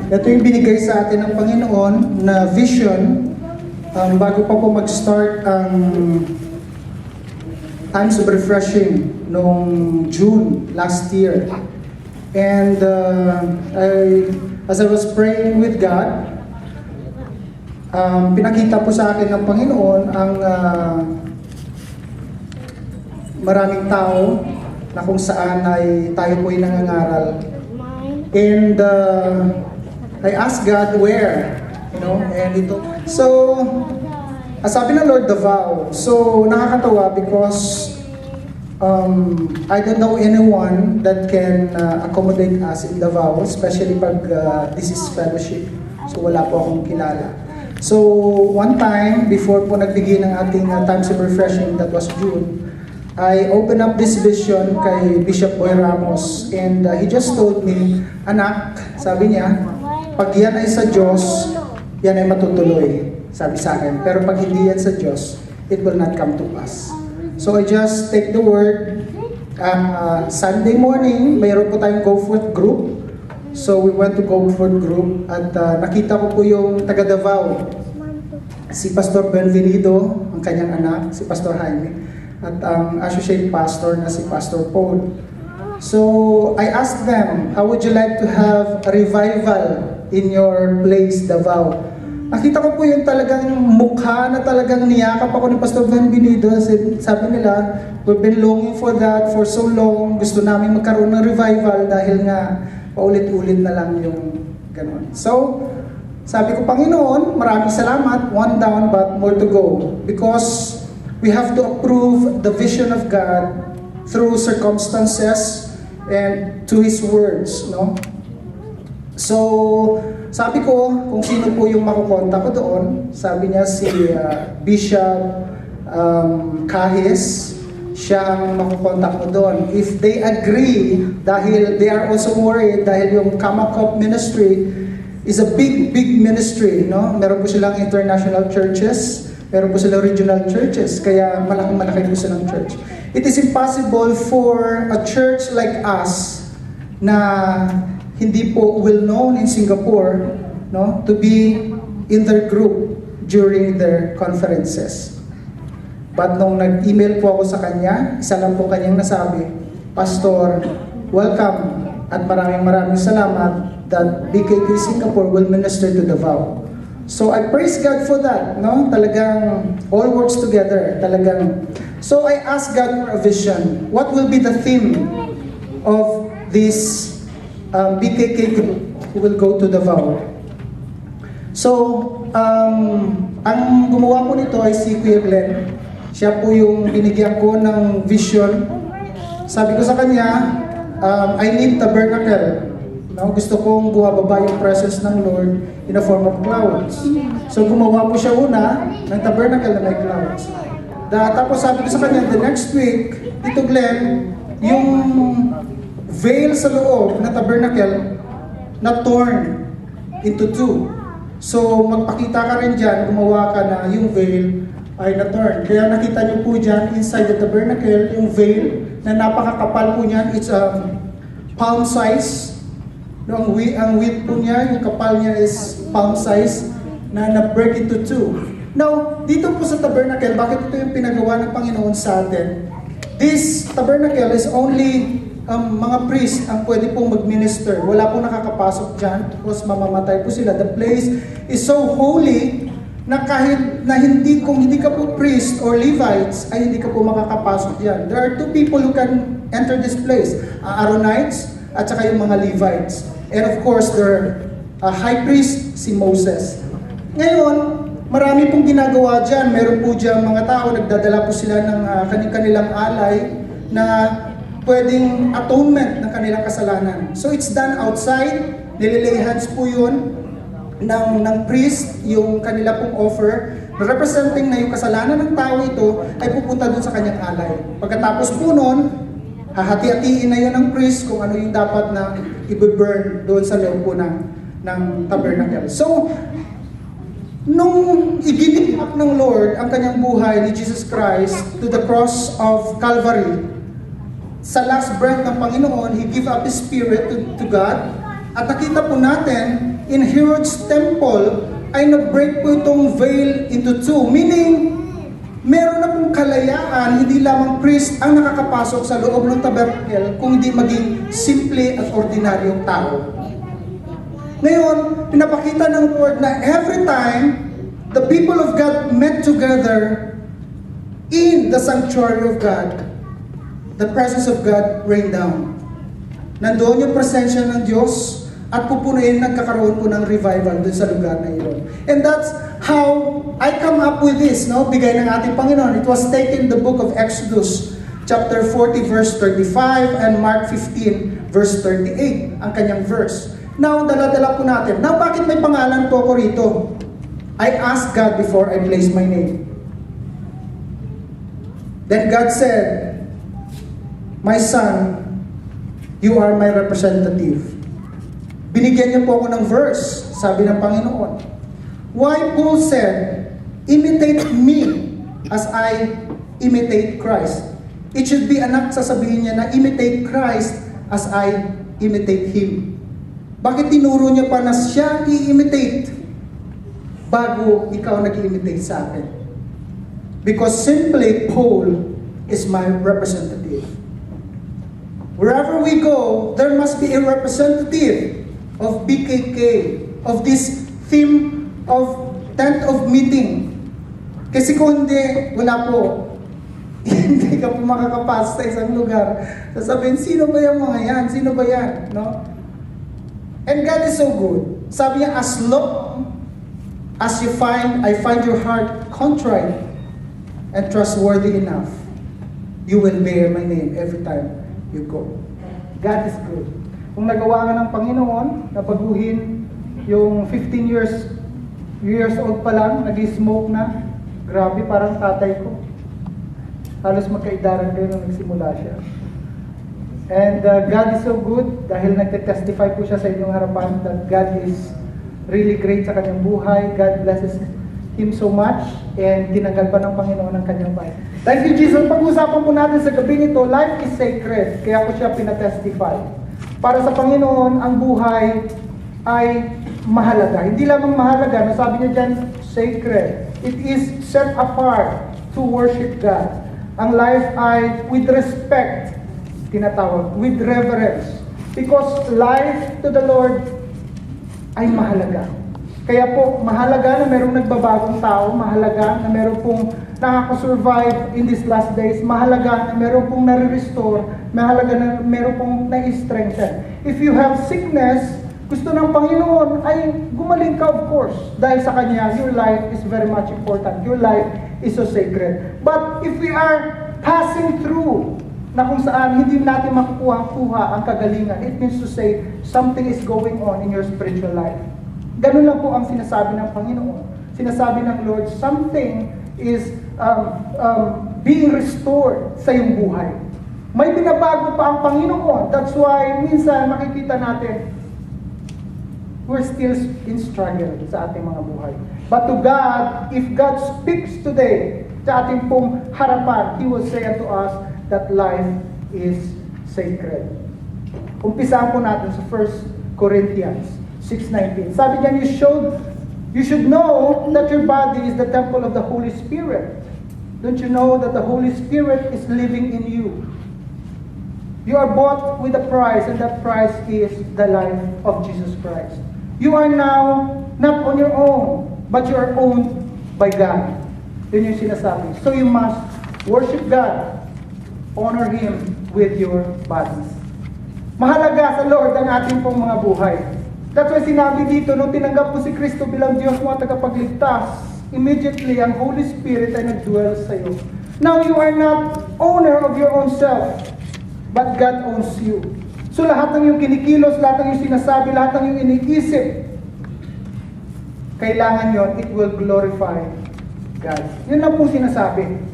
Ito yung binigay sa atin ng Panginoon na vision bago pa po mag-start ang Times of Refreshing noong June last year. And as I was praying with God, pinakita po sa akin ng Panginoon ang maraming tao na kung saan ay tayo po ay nangangaral. And I asked God where, and ito. So, sabi ng Lord, Davao. So, nakakatawa because I don't know anyone that can accommodate us in Davao, especially pag this is fellowship. So, wala po akong kilala. So, one time, before po nagbigay ng ating Times of Refreshing, that was June, I opened up this vision kay Bishop Boy Ramos. And he just told me, anak, sabi niya, pag yan ay sa Diyos, yan ay matutuloy, sabi sa akin. Pero pag hindi yan sa Diyos, it will not come to pass. So I just take the word. Sunday morning, mayroon po tayong Go Forth group. So we went to Go Forth group at nakita ko po yung taga Davao. Si Pastor Benvenido, ang kanyang anak, si Pastor Jaime, at ang associate pastor na si Pastor Paul. So I asked them, how would you like to have a revival in your place, Davao? Nakita ko po yung talagang mukha na talagang niyakap ako ni Pastor Benvenido. Sabi nila, we've been longing for that for so long. Gusto namin magkaroon ng revival dahil nga paulit-ulit na lang yung ganun. So, sabi ko, Panginoon, maraming salamat. One down but more to go. Because we have to approve the vision of God through circumstances and to His words, no? So, sabi ko, kung sino po yung makukonta ko doon, sabi niya si Bishop Kahis, siya ang makukonta ko doon. If they agree, dahil they are also worried, dahil yung Kamakop Ministry is a big ministry, no? Meron po silang international churches, meron po silang regional churches, kaya malaking-malaki po silang church. It is impossible for a church like us na hindi po well-known in Singapore, no, to be in their group during their conferences. But nung nag-email po ako sa kanya, isa lang po kanyang nasabi, Pastor, welcome at maraming salamat that BKK Singapore will minister to Davao. So I praise God for that, no? Talagang all works together, talagang. So I asked God for a vision. What will be the theme of this BKK group who will go to Davao? So, ang gumawa po nito ay si Kuya Glenn. Siya po yung binigyan ko ng vision. Sabi ko sa kanya, I need tabernacle. No? Gusto kong buhababa yung presence ng Lord in the form of clouds. So gumawa po siya una ng tabernacle na may clouds. Tapos sabi ko sa kanya, the next week, Tito Glenn, yung veil sa loob na tabernacle na torn into two. So magpakita ka rin dyan, gumawa ka na yung veil ay na-turn. Kaya nakita niyo po dyan, inside the tabernacle, yung veil na napakakapal po niyan, it's palm size. No, ang width po niya, yung kapal niya is palm size na na-break into two. Now, dito po sa tabernacle, bakit ito yung pinagawa ng Panginoon sa atin? This tabernacle is only mga priest ang pwede pong mag-minister. Wala pong nakakapasok dyan because mamamatay po sila. The place is so holy na kahit na kung hindi ka po priest or Levites, ay hindi ka po makakapasok dyan. There are two people who can enter this place. Aaronites at saka yung mga Levites. And of course, their high priest, si Moses. Ngayon, marami pong ginagawa dyan. Meron po dyan mga tao, nagdadala po sila ng kanilang alay na pwedeng atonement ng kanilang kasalanan. So it's done outside, nililay hands po yun ng priest, yung kanila pong offer, representing na yung kasalanan ng tao ito ay pupunta doon sa kanyang alay. Pagkatapos po nun, hahati-hatiin na yun ng priest kung ano yung dapat na i-burn doon sa loob po ng tabernacle. So, nung i-give up ng Lord ang kanyang buhay ni Jesus Christ to the cross of Calvary, sa last breath ng Panginoon, He give up His Spirit to God. At nakita po natin in Herod's temple ay nag-break po itong veil into two. Meaning, meron na pong kalayaan, hindi lamang priest ang nakakapasok sa loob ng tabernacle, kung hindi maging simple at ordinaryong tao. Ngayon, pinapakita ng Lord na every time the people of God met together in the sanctuary of God, the presence of God rained down. Nandoon yung presensya ng Diyos at pupunuin, nagkakaroon po ng revival dun sa lugar na iyon. And that's how I come up with this, no? Bigay ng ating Panginoon. It was taken in the book of Exodus, chapter 40, verse 35, and Mark 15, verse 38, ang kanyang verse. Now, dala-dala po natin. Now, bakit may pangalan po ako rito? I asked God before I placed my name. Then God said, "My son, you are my representative." Binigyan niyo po ako ng verse, sabi ng Panginoon. Why Paul said, imitate me as I imitate Christ. It should be anak sasabihin niya na imitate Christ as I imitate Him. Bakit tinuro niya pa na siya i-imitate bago ikaw nag-i-imitate sa akin? Because simply Paul is my representative. Wherever we go, there must be a representative of BKK, of this theme of tent of meeting. Kasi kung hindi, wala po. Hindi ka po makakapasok sa isang lugar. Sasabihin, sino ba yung mga yan? Sino ba yan? No? And God is so good. Sabi niya, as long as I find your heart contrite and trustworthy enough, you will bear my name every time you go. God is good. Kung nagawa nga ng Panginoon na baguhin yung 15 years old pa lang, nag-smoke na, grabe, parang tatay ko. Halos magkaidaran kayo nung nagsimula siya. And God is so good dahil nagte-testify po siya sa inyong harapan that God is really great sa kanyang buhay. God blesses him so much and tinanggal pa ng Panginoon ang kanyang bahay. Thank you, Jesus. Pag-usapan po natin sa gabi nito, life is sacred. Kaya ko siya pinatestify. Para sa Panginoon, ang buhay ay mahalaga. Hindi lamang mahalaga, nasabi niya dyan, sacred. It is set apart to worship God. Ang life ay with respect, tinatawag, with reverence. Because life to the Lord ay mahalaga. Kaya po, mahalaga na merong nagbabagong tao, mahalaga na meron pong nakaka-survive in these last days, mahalaga na meron pong nare-restore, mahalaga na meron pong na-strengthen. If you have sickness, gusto ng Panginoon ay gumaling ka, of course. Dahil sa Kanya, your life is very much important. Your life is so sacred. But if we are passing through na kung saan hindi natin makukuha ang kagalingan, it means to say, something is going on in your spiritual life. Ganun lang po ang sinasabi ng Panginoon. Sinasabi ng Lord, something is being restored sa iyong buhay. May binabago pa ang Panginoon. That's why minsan makikita natin, we're still in struggle sa ating mga buhay. But to God, if God speaks today sa ating pong harapan, He will say unto us that life is sacred. Umpisahan po natin sa 1 Corinthians 6:19. Sabi niya, you should know that your body is the temple of the Holy Spirit. Don't you know that the Holy Spirit is living in you? You are bought with a price, and that price is the life of Jesus Christ. You are now not on your own, but you are owned by God. Yun yung sinasabi. So you must worship God. Honor Him with your bodies. Mahalaga sa Lord ang ating pong mga buhay. That's why sinabi dito, nung tinanggap mo si Kristo bilang Diyos mo at tagapagligtas, immediately ang Holy Spirit ay nag-dwell sa iyo. Now you are not owner of your own self, but God owns you. So lahat ng iyong kinikilos, lahat ng iyong sinasabi, lahat ng iyong iniisip, kailangan yon, it will glorify God. Yun lang pong sinasabi.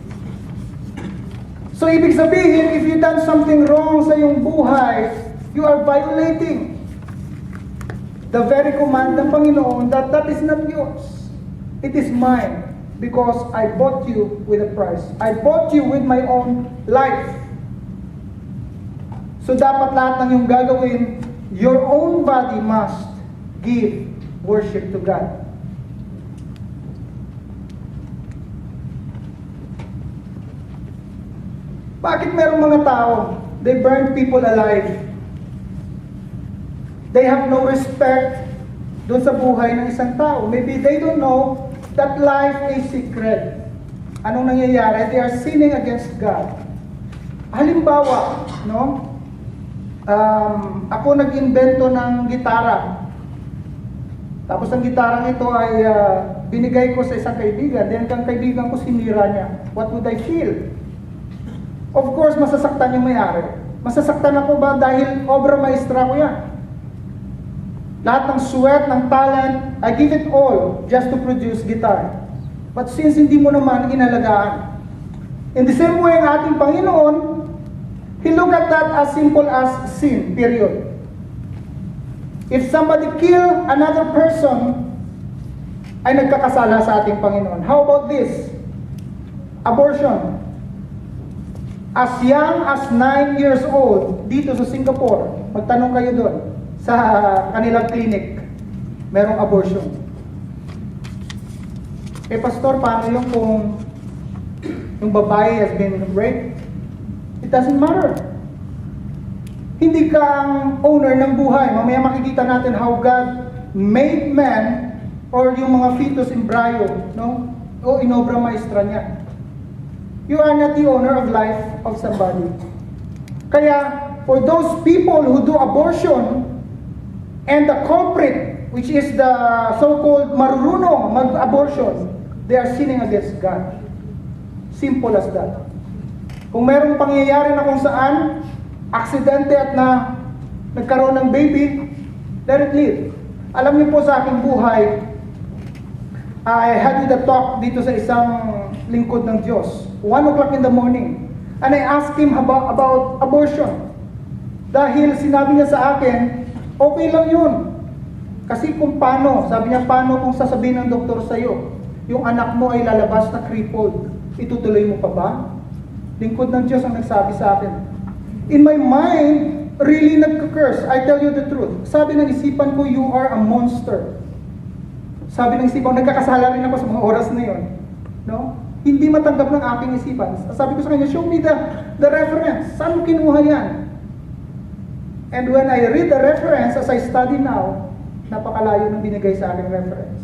So ibig sabihin, if you done something wrong sa iyong buhay, you are violating the very command ng Panginoon that is not yours. It is mine because I bought you with a price. I bought you with my own life. So dapat lahat ng iyong gagawin, your own body must give worship to God. Bakit merong mga tao, they burn people alive? They have no respect doon sa buhay ng isang tao. Maybe they don't know that life is secret. Anong nangyayari? They are sinning against God. Halimbawa, no? Ako nag-invento ng gitara. Tapos ang gitarang ito ay binigay ko sa isang kaibigan. Then ang kaibigan ko sinira niya. What would I feel? Of course, masasaktan yung may-ari. Masasaktan ako ba dahil obra maestra ko yan? Lahat ng sweat, ng talent, I give it all just to produce guitar. But since hindi mo naman inalagaan, in the same way ang ating Panginoon, He look at that as simple as sin, period. If somebody kill another person, ay nagkakasala sa ating Panginoon. How about this? Abortion. As young as 9 years old, dito sa Singapore, magtanong kayo doon, sa kanilang clinic, merong abortion. Eh pastor, paano yung kung yung babae has been raped? It doesn't matter. Hindi ka ang owner ng buhay. Mamaya makikita natin how God made man or yung mga fetus embryo, no? O inobra maestra niya. You are not the owner of life of somebody. Kaya, for those people who do abortion, and the culprit, which is the so-called marurunong mag-abortion, they are sinning against God. Simple as that. Kung merong pangyayari na kung saan, aksidente at nagkaroon ng baby, let it live. Alam niyo po sa aking buhay, I had the talk dito sa isang lingkod ng Diyos. 1 o'clock in the morning. And I asked him about abortion. Dahil sinabi niya sa akin, okay lang yun. Kasi kung paano, sabi niya, paano kung sasabihin ng doktor sa'yo, yung anak mo ay lalabas na crippled, itutuloy mo pa ba? Lingkod ng Diyos ang nagsabi sa akin. In my mind, really nagka-curse. I tell you the truth. Sabi ng isipan ko, you are a monster. Sabi ng isipan ko, nagkakasala rin ako sa mga oras na yun. No? Hindi matanggap ng aking isipan. Sabi ko sa kanya, show me the reference. Saan mo kinuha yan? And when I read the reference, as I study now, napakalayo ng binigay sa akin reference.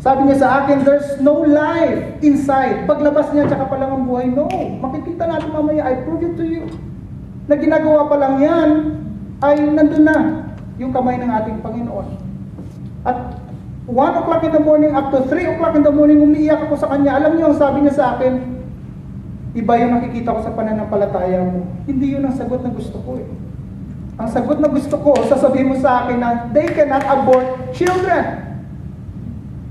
Sabi niya sa akin, there's no life inside. Paglabas niya, tsaka pa lang ang buhay. No, makikita natin mamaya, I prove it to you. Na ginagawa pa lang yan, ay nandun na yung kamay ng ating Panginoon. At 1 o'clock in the morning, up to 3 o'clock in the morning, umiiyak ako sa kanya. Alam niyo, ang sabi niya sa akin, iba yung nakikita ko sa pananampalataya mo. Hindi yun ang sagot na gusto ko eh. Ang sagot na gusto ko, sasabihin mo sa akin na they cannot abort children.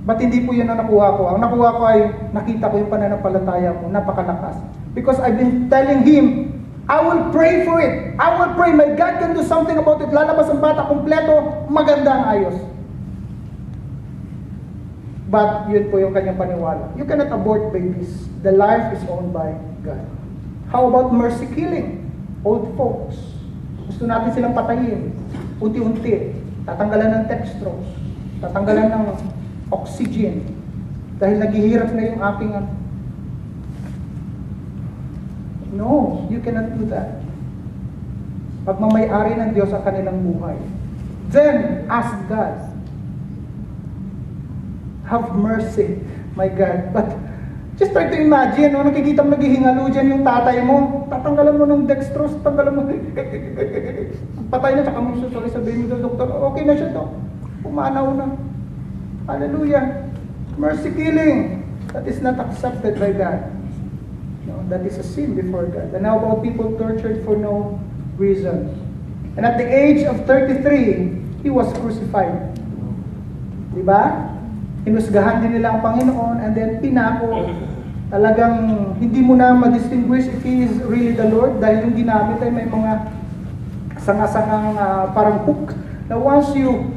But hindi po yun ang nakuha ko. Ang nakuha ko ay nakita ko yung pananampalataya mo, napakalakas. Because I've been telling him, I will pray for it. I will pray, my God can do something about it. Lalabas ang bata kompleto, maganda ang ayos. But yun po yung kanyang paniwala. You cannot abort babies. The life is owned by God. How about mercy killing? Old folks. Gusto natin silang patayin. Unti-unti. Tatanggalan ng dextrose. Tatanggalan ng oxygen. Dahil naghihirap na yung aking No, you cannot do that. Pagmamayari ng Diyos ang kanilang buhay. Then, ask God. Have mercy, my God. But, just try to imagine, no, nakikita mo naghihingalo dyan yung tatay mo, tatanggalan mo ng dextrose, tatanggalan mo, patay na, tsaka mo sabihin mo, doktor, okay na siya to. Pumanaw na. Hallelujah. Mercy killing. That is not accepted by God. No, that is a sin before God. And how about people tortured for no reason? And at the age of 33, he was crucified. Diba? Hinusgahan din nila ang Panginoon and then pinako. Talagang hindi mo na ma-distinguish if He is really the Lord dahil yung ginamit ay may mga sanga-sangang parang hook na once you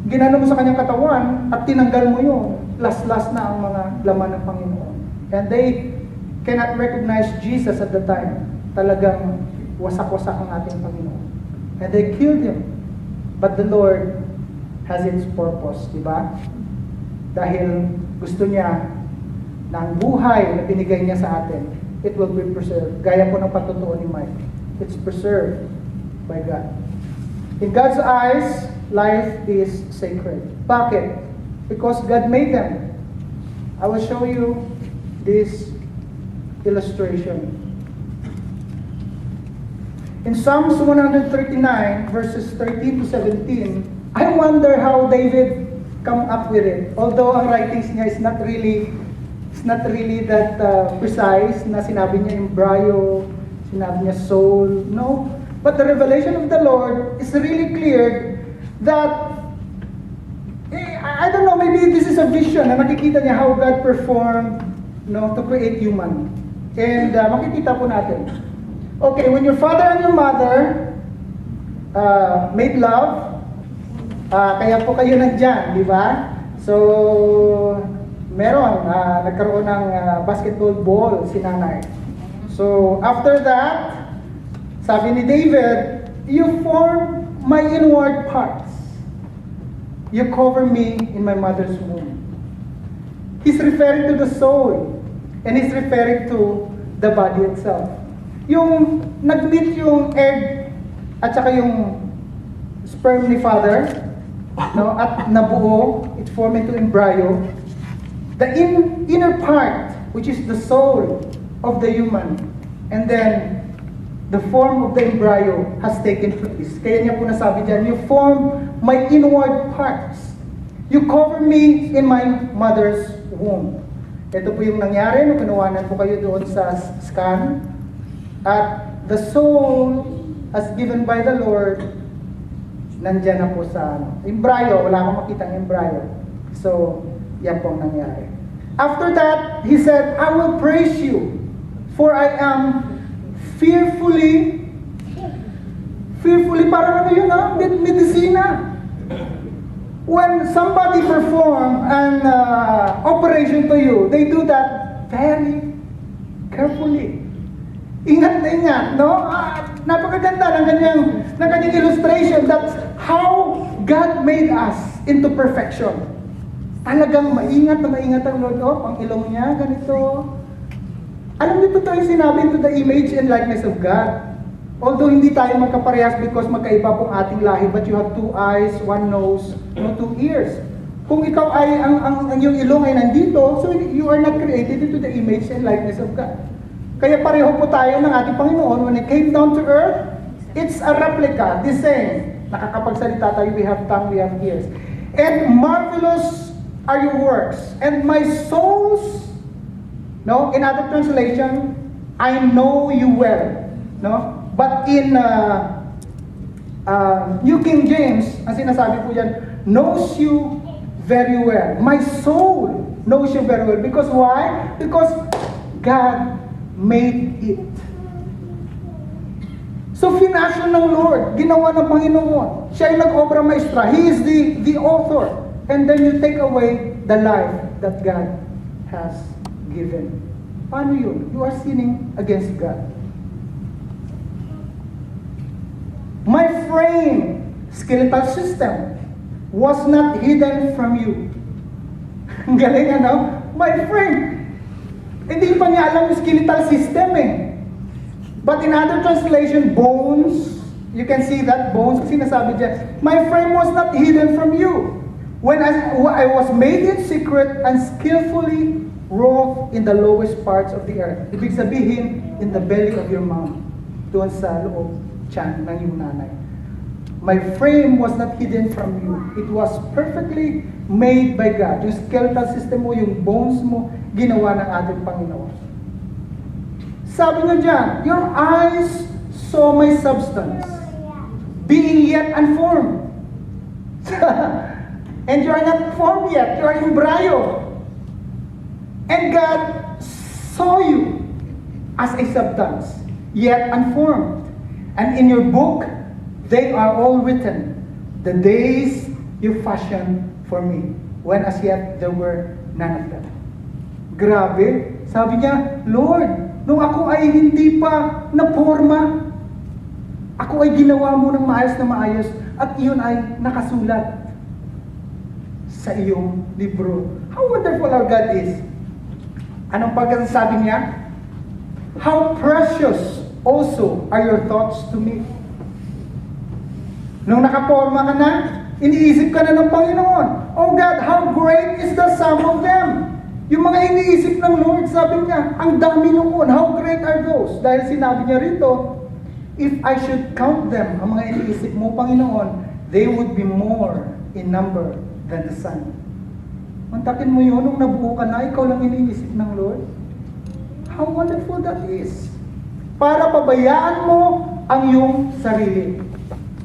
ginano mo sa kanyang katawan at tinanggal mo yun, las-las na ang mga laman ng Panginoon. And they cannot recognize Jesus at the time. Talagang wasak-wasak ang ating Panginoon. And they killed Him. But the Lord has its purpose, di ba? Dahil gusto niya na ang buhay na binigay niya sa atin, it will be preserved. Gaya po ng patutuo ni Mike. It's preserved by God. In God's eyes, life is sacred. Bakit? Because God made them. I will show you this illustration. In Psalms 139, verses 13 to 17, I wonder how David come up with it. Although ang writings niya is not really that precise, na sinabi niya embryo, sinabi niya soul, no. But the revelation of the Lord is really clear that, I don't know, maybe this is a vision na nakikita niya how God performed, no, to create human. And makikita po natin. Okay, when your father and your mother made love, kaya po kayo nandyan, di ba? So, meron, nagkaroon ng basketball ball si nanay. So, after that, sabi ni David, you form my inward parts. You cover me in my mother's womb. He's referring to the soul, and he's referring to the body itself. Yung nag-meet yung egg at saka yung sperm ni father, no, at nabuo, it formed into embryo. The inner part, which is the soul of the human, and then the form of the embryo has taken place. Kaya niya po nasabi dyan, you form my inward parts. You cover me in my mother's womb. Ito po yung nangyari nung kinuwanan po kayo doon sa scan. At the soul as given by the Lord, nandyan na po sa embryo. Wala akong makitang embryo. So, yan po ang nangyari. After that, he said, I will praise you, for I am fearfully, parang ano yun medicina. When somebody perform an operation to you, they do that very carefully. Ingat na ingat, no? Napakaganda ng kanyang illustration. That's how God made us into perfection. Talagang maingat na maingat ang Lord. Oh, ang ilong niya, ganito. Alam niyo, totoo yung sinabi to the image and likeness of God. Although hindi tayo magkaparehas because magkaiba pong ating lahi, but you have 2 eyes, 1 nose, no, 2 ears. Kung ikaw ay, ang iyong ilong ay nandito, so you are not created into the image and likeness of God. Kaya pareho po tayo ng ating Panginoon. When it came down to earth, it's a replica, the same. Nakakapagsalita tayo, we have tongue, we have ears. And marvelous are your works. And my souls, no, in other translation, I know you well. No? But in New King James, ang sinasabi po dyan, knows you very well. My soul knows you very well. Because why? Because God made it. So finasyon ng Lord, ginawa ng Panginoon. Siya ay nag-obra maestra. He is the author. And then you take away the life that God has given. Paano yun? You are sinning against God. My frame, skeletal system, was not hidden from you. Ang galing, ano? My frame. Hindi pa niya alam yung skeletal system eh. But in other translation, bones, you can see that bones, sinasabi dyan, my frame was not hidden from you. When I was made in secret and skillfully wrought in the lowest parts of the earth. Ibig sabihin, in the belly of your mom. Doon sa loob, tiyan ng iyong nanay. My frame was not hidden from you. It was perfectly made by God. Yung skeletal system mo, yung bones mo, ginawa ng ating Panginoon. Sabi nga dyan, your eyes saw my substance, being yet unformed. And you are not formed yet, you are embryo. And God saw you as a substance, yet unformed. And in your book, they are all written, the days you fashioned for me, when as yet there were none of them. Grabe. Sabi niya, Lord, nung ako ay hindi pa naporma, ako ay ginawa mo ng maayos na maayos, at iyon ay nakasulat. sa iyong libro. How wonderful our God is. Anong pagkasasabi niya? How precious also are your thoughts to me. Nung nakaporma ka na, iniisip ka na ng Panginoon. Oh God, how great is the sum of them. Yung mga iniisip ng Lord, sabi niya, ang dami noon. How great are those? Dahil sinabi niya rito, if I should count them, ang mga iniisip mo, Panginoon, they would be more in number than the sun. Mantakin mo yun, nung nabuo ka na, ikaw lang iniisip ng Lord. How wonderful that is. Para pabayaan mo ang iyong sarili.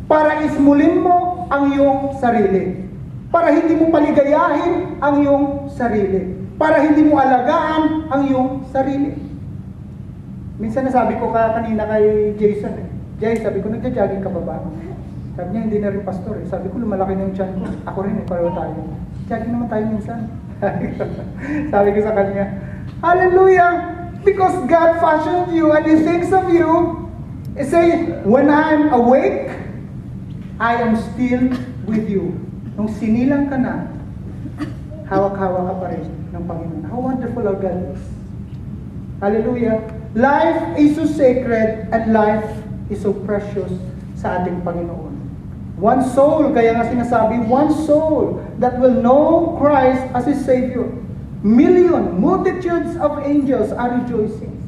Para ismulin mo ang iyong sarili. Para hindi mo paligayahin ang iyong sarili. Para hindi mo alagaan ang iyong sarili. Minsan nasabi ko kanina kay Jason, Jay, sabi ko, nagja-jogging ka ba ba? Sabi niya, hindi na rin pastor. Sabi ko, lumalaki na yung tiyan ko. Ako rin, pareho tayo. Jogging naman tayo minsan. Sabi ko sa kanya, hallelujah! Because God fashioned you and He thinks of you. He say, when I'm awake, I am still with you. Nung sinilang ka na, hawak-hawak ka pa rin ng Panginoon. How wonderful our God is. Hallelujah. Life is so sacred and life is so precious sa ating Panginoon. One soul, kaya nga sinasabi, one soul that will know Christ as His Savior. Multitudes of angels are rejoicing.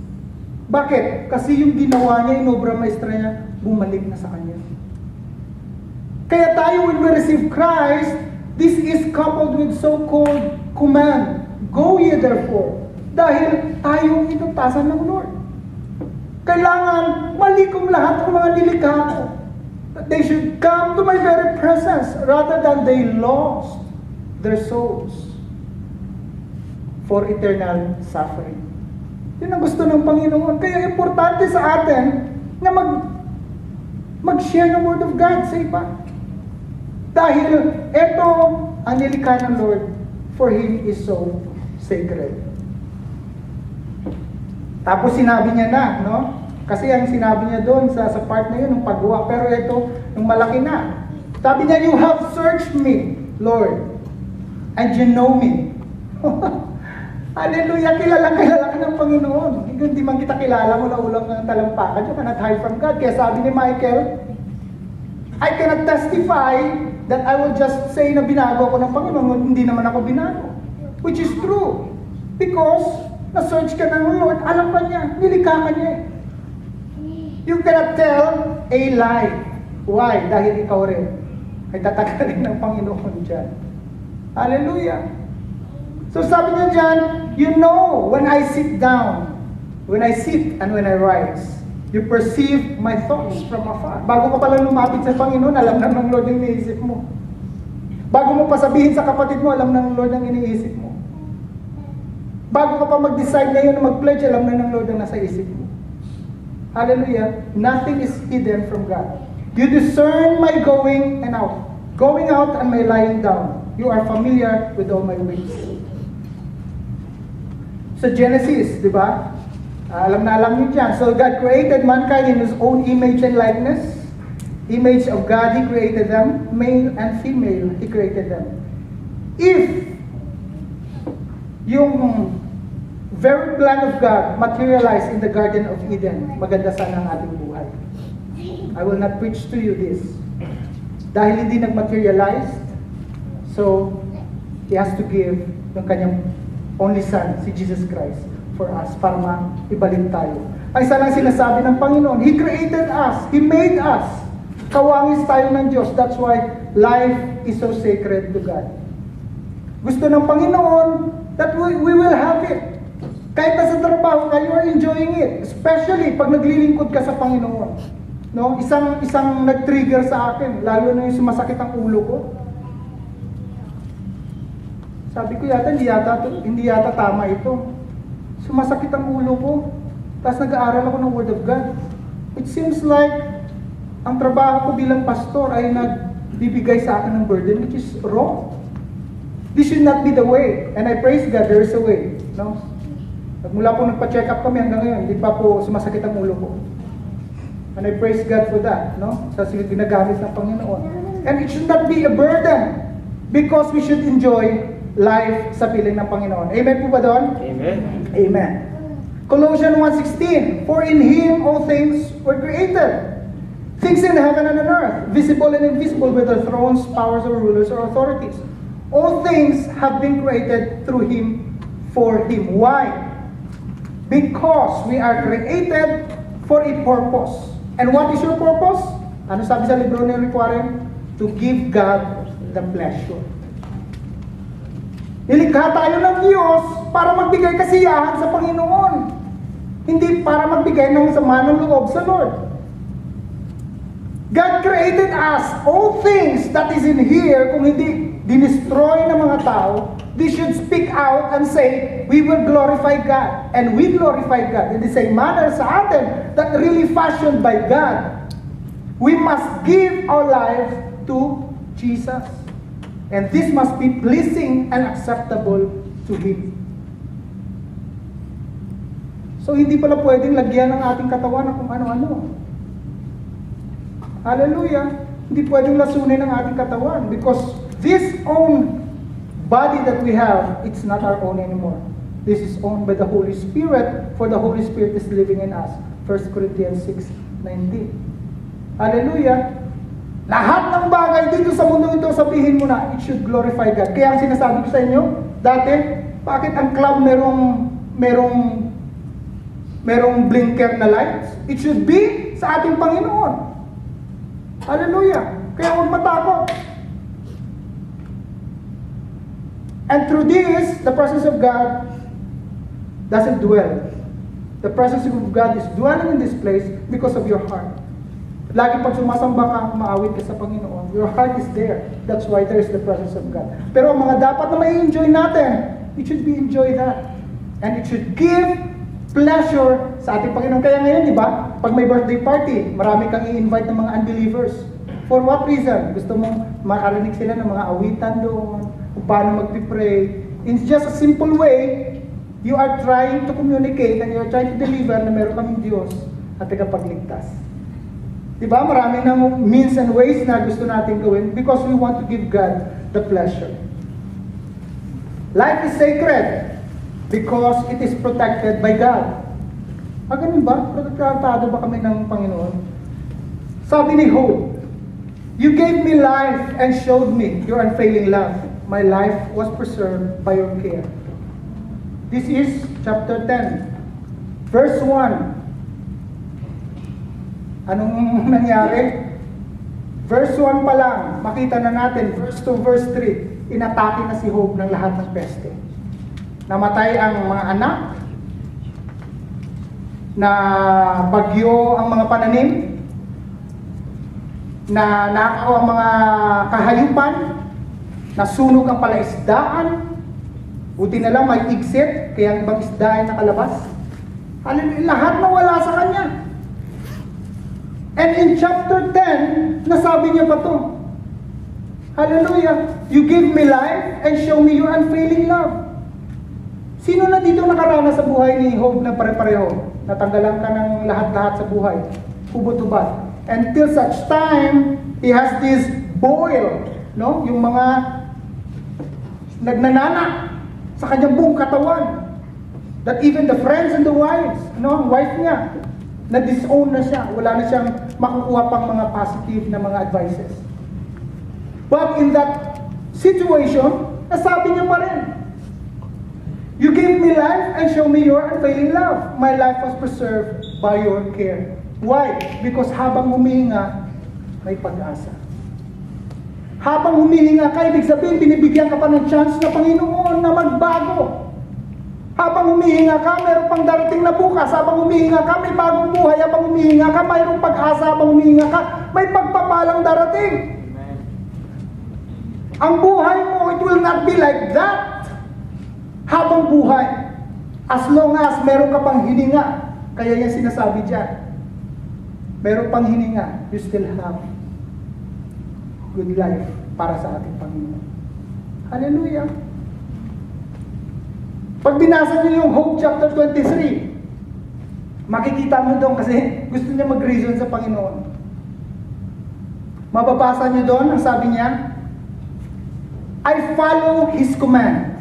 Bakit? Kasi yung ginawa niya, yung obra maestra niya, bumalik na sa Kanya. Kaya tayo, when we receive Christ, this is coupled with so-called command. Go ye therefore. Dahil tayong inutasan ng Lord. Kailangan malikom lahat ng mga nilikha ko. That they should come to my very presence rather than they lost their souls for eternal suffering. Yun ang gusto ng Panginoon. Kaya importante sa atin na mag-share ng Word of God sa iba. Dahil ito ang nilikha ng Lord, for Him is so sacred. Tapos sinabi niya na, no? Kasi ang sinabi niya doon sa part na yun, ng paggawa. Pero ito, yung malaki na. Sabi niya, you have searched me, Lord, and you know me. Hallelujah, kilala ka ng Panginoon. Hindi man kita kilala, ulang ng talampakan, you cannot hide from God. Kaya sabi ni Michael, I cannot testify that I will just say na binago ako ng Panginoon, hindi naman ako binago. Which is true. Because, na-search ka ng Lord, alam pa niya, nilikha ka niya. You cannot tell a lie. Why? Dahil ikaw rin ay tatagalin ng Panginoon dyan. Hallelujah. So sabi niya dyan, you know when I sit down, when I sit and when I rise, you perceive my thoughts from afar. Bago ka pala lumapit sa Panginoon, alam na ng Lord ang iniisip mo. Bago mo pa sabihin sa kapatid mo, alam na ng Lord ang iniisip mo. Bago ka pa mag-decide ngayon na mag-pledge, alam na ng Lord ang nasa isip mo. Hallelujah. Nothing is hidden from God. You discern my going and out. Going out and my lying down. You are familiar with all my ways. Sa Genesis, di ba? Alam na alam niyo dyan. So God created mankind in His own image and likeness. Image of God, He created them. Male and female, He created them. If yung very plan of God materialized in the Garden of Eden, maganda sana ang ating buhay. I will not preach to you this. Dahil hindi nag-materialize, so He has to give yung kanyang only Son, si Jesus Christ, for us, para maibalik tayo. Ang isa lang sinasabi ng Panginoon, He created us, He made us. Kawangis tayo ng Diyos. That's why life is so sacred to God. Gusto ng Panginoon that we will have it. Kahit nasa trabaho ka, you are enjoying it. Especially pag naglilingkod ka sa Panginoon. No? Isang nag-trigger sa akin, lalo na yung sumasakit ang ulo ko. Sabi ko hindi yata tama ito. Sumasakit ang ulo ko. Tapos nag-aaral ako ng Word of God. It seems like ang trabaho ko bilang pastor ay nagbibigay sa akin ng burden, which is wrong. This should not be the way. And I praise God, there is a way. No? Mula po nagpa-check up kami hanggang ngayon, hindi pa po sumasakit ang ulo ko. And I praise God for that, no? Sa ginagamit ng Panginoon. And it should not be a burden. Because we should enjoy life sa piling ng Panginoon. Amen po ba doon? Amen. Amen. Colossians 1:16, for in Him all things were created. Things in heaven and on earth, visible and invisible, whether thrones, powers, or rulers, or authorities. All things have been created through Him, for Him. Why? Because we are created for a purpose. And what is your purpose? Ano sabi sa libro ni Rick Warren? To give God the pleasure. Nilikha tayo ng Diyos para magbigay kasiyahan sa Panginoon. Hindi para magbigay ng sama ng loob sa Lord. God created us. All things that is in here, kung hindi dinestroy ng mga tao, they should speak out and say, we will glorify God. And we glorify God. In the same manner sa atin, that really fashioned by God, we must give our life to Jesus. And this must be pleasing and acceptable to Him. So hindi pala pwedeng lagyan ng ating katawan ng kung ano-ano. Hallelujah! Hindi pwedeng lasunin ng ating katawan because this own body that we have, it's not our own anymore. This is owned by the Holy Spirit, for the Holy Spirit is living in us. 1 Corinthians 6:19. Hallelujah! Lahat ng bagay dito sa mundo ito, sabihin mo na, it should glorify God. Kaya ang sinasabi ko sa inyo, dati, bakit ang club merong blinker na lights? It should be sa ating Panginoon. Hallelujah! Kaya huwag matakot. And through this, the presence of God doesn't dwell. The presence of God is dwelling in this place because of your heart. Lagi pag sumasamba ka, maawit ka sa Panginoon, your heart is there. That's why there is the presence of God. Pero ang mga dapat na mai-enjoy natin, it should be enjoy that. And it should give pleasure sa ating Panginoon. Kaya ngayon, di ba, pag may birthday party, marami kang i-invite ng mga unbelievers. For what reason? Gusto mong makarinig sila ng mga awitan doon, kung paano mag-pray. In just a simple way, you are trying to communicate and you are trying to deliver na meron kaming Diyos at tagapagligtas. Diba? Marami ng means and ways na gusto natin gawin because we want to give God the pleasure. Life is sacred because it is protected by God. Ganun ba? Protektado ba kami ng Panginoon? Sabi ni Job, you gave me life and showed me your unfailing love. My life was preserved by your care. This is chapter 10, verse 1. Anong nangyari? Verse 1 pa lang, makita na natin, verse 2, verse 3, inatake na si Job ng lahat ng peste. Namatay ang mga anak, na bagyo ang mga pananim, na nakaw ang mga kahayupan, nasunog ang palaisdaan, buti na lang may exit, kaya ang ibang isda ay nakalabas. Hallelujah, lahat nawala sa kanya. And in chapter 10, nasabi niya pa to. Hallelujah, you give me life and show me your unfailing love. Sino na dito nakaranas sa buhay ni Job na pare-pareho? Natanggalan ka ng lahat-lahat sa buhay. Hubot-hubad. Until such time, he has this boil, no? Yung mga nagnanana sa kanyang buong katawan. That even the friends and the wives, no? Ang wife niya, na-disown na siya. Wala na siyang makukuha pang mga positive na mga advices. But in that situation, nasabi niya pa rin, you gave me life and show me your unfailing love. My life was preserved by your care. Why? Because habang humihinga, may pag-asa. Habang humihinga ka, ibig sabihin, binibigyan ka pa ng chance na Panginoon na magbago. Habang humihinga ka, mayroong pang darating na bukas. Habang humihinga ka, may bagong buhay. Habang humihinga ka, mayroong pag-asa. Habang humihinga ka, may pagpapalang darating. Amen. Ang buhay mo, it will not be like that. Habang buhay. As long as meron ka pang hininga. Kaya yan sinasabi dyan. Meron pang hininga, you still have good life para sa ating Panginoon. Hallelujah! Pag binasa niyo yung Job chapter 23, makikita mo doon kasi gusto niya mag-reason sa Panginoon. Mababasa niyo doon, ang sabi niya, I follow His command.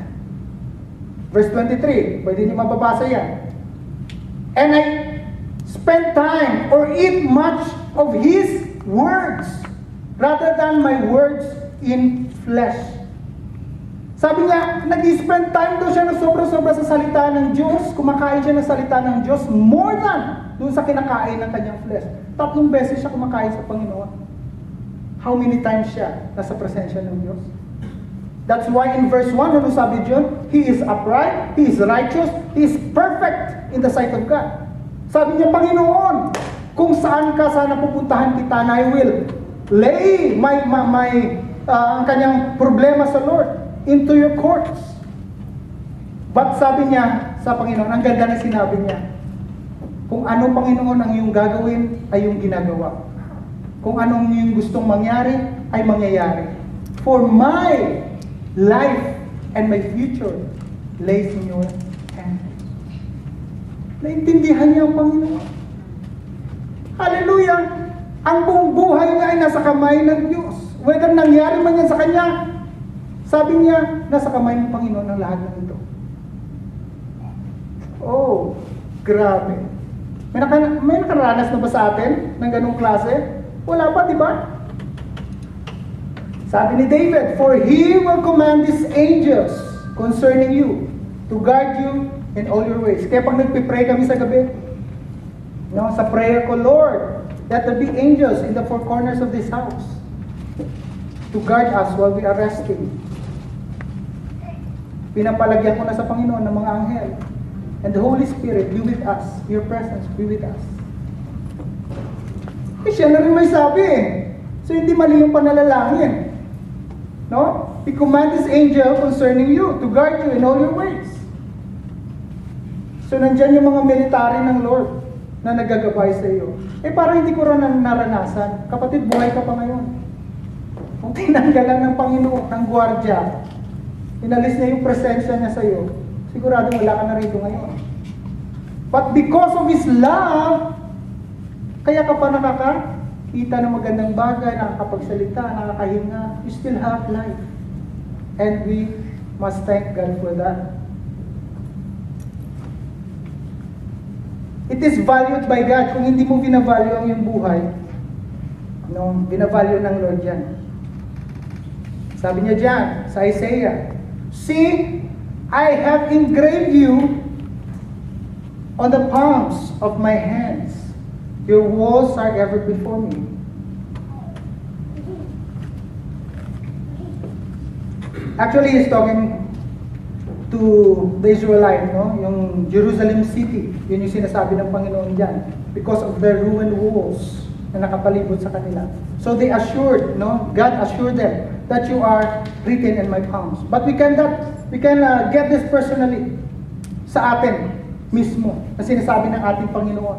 Verse 23, pwede niyo mababasa yan. And I spend time or eat much of His words rather than my words in flesh. Sabi niya, nag-spend time daw siya ng sobra-sobra sa salita ng Diyos, kumakain siya ng salita ng Diyos more than doon sa kinakain ng kanyang flesh. 3 beses siya kumakain sa Panginoon. How many times siya nasa presensya ng Diyos? That's why in verse 1, ano sabi John? He is upright, He is righteous, He is perfect in the sight of God. Sabi niya, Panginoon, kung saan ka sana pupuntahan kita na I will lay ang kanyang problema sa Lord into your courts. But sabi niya sa Panginoon, ang ganda na sinabi niya, kung ano Panginoon ang iyong gagawin, ay iyong ginagawa. Kung anong iyong gustong mangyari, ay mangyayari. For my life and my future lays in your hands. Naintindihan niya ang Panginoon. Hallelujah! Ang buong buhay niya ay nasa kamay ng Diyos. Whether nangyari man yan sa kanya, sabi niya, nasa kamay ng Panginoon ang lahat ng ito. Oh, grabe. May nakaranas na ba sa atin ng ganung klase? Wala pa, di ba? Sabi ni David, for He will command His angels concerning you to guard you in all your ways. Kaya pag nagpipray kami sa gabi, sa prayer ko, Lord, let there be angels in the four corners of this house to guard us while we are resting. Pinapalagyan ko na sa Panginoon ng mga anghel. And the Holy Spirit be with us. Your presence be with us. Siya na rin may sabi eh. So hindi mali yung panalalangin. No? He command His angel concerning you to guard you in all your ways. So nandyan yung mga military ng Lord na nagagabay sa iyo. Parang hindi ko rin naranasan. Kapatid, buhay ka pa ngayon. Kung tinanggalan ng Panginoon, ng gwardiya, inalis niya yung presensya niya sa iyo, sigurado wala ka na rito ngayon. But because of His love, kaya ka pa nakakakita ng magandang bagay, nakakapagsalita, nakakahinga, you still have life. And we must thank God for that. It is valued by God. Kung hindi mo binavalue ang iyong buhay, binavalue ng Lord yan. Sabi niya dyan, sa Isaiah, see, I have engraved you on the palms of my hands. Your walls are ever before me. Actually, he's talking to the Israelite, yung Jerusalem city. Yun yung sinasabi ng Panginoon dyan. Because of their ruined walls na nakapalibot sa kanila. So they assured, God assured them that you are written in my palms. But we can get this personally sa atin mismo na sinasabi ng ating Panginoon.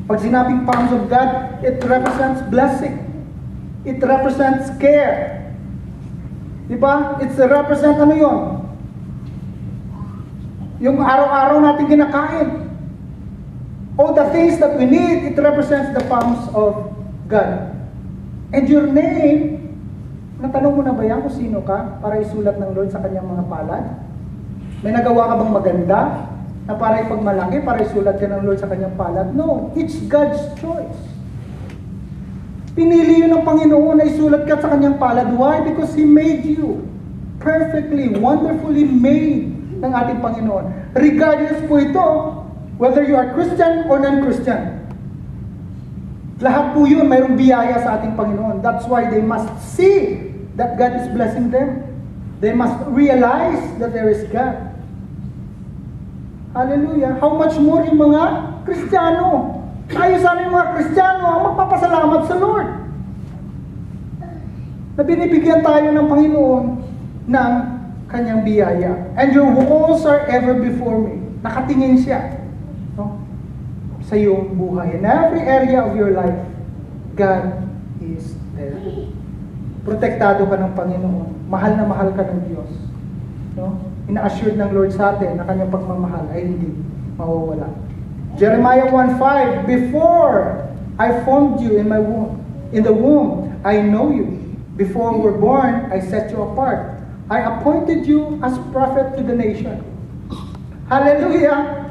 Pag sinabing palms of God, it represents blessing. It represents care. Diba? It represents ano yun? Yung araw-araw natin kinakain. All the things that we need, it represents the palms of God. And your name, natanong mo na ba yan kung sino ka para isulat ng Lord sa kanyang mga palad? May nagawa ka bang maganda na para ipagmalaki, para isulat ka ng Lord sa kanyang palad? No, it's God's choice. Pinili yun ng Panginoon na isulat ka sa kanyang palad. Why? Because He made you perfectly, wonderfully made ng ating Panginoon. Regardless po ito, whether you are Christian or non-Christian. Lahat po yun, mayroong biyaya sa ating Panginoon. That's why they must see that God is blessing them. They must realize that there is God. Hallelujah. How much more yung mga Kristiyano? Ayos sana yung mga Kristiyano ang magpapasalamat sa Lord. Na binibigyan tayo ng Panginoon ng kanyang biyaya. And your walls are ever before me. Nakatingin siya sa iyong buhay. In every area of your life, God is there. Protektado ka ng Panginoon. Mahal na mahal ka ng Diyos. Ina-assured ng Lord sa atin na kanyang pagmamahal ay hindi mawawala. Jeremiah 1:5, before I formed you in the womb, I know you. Before you were born, I set you apart. I appointed you as prophet to the nation. Hallelujah!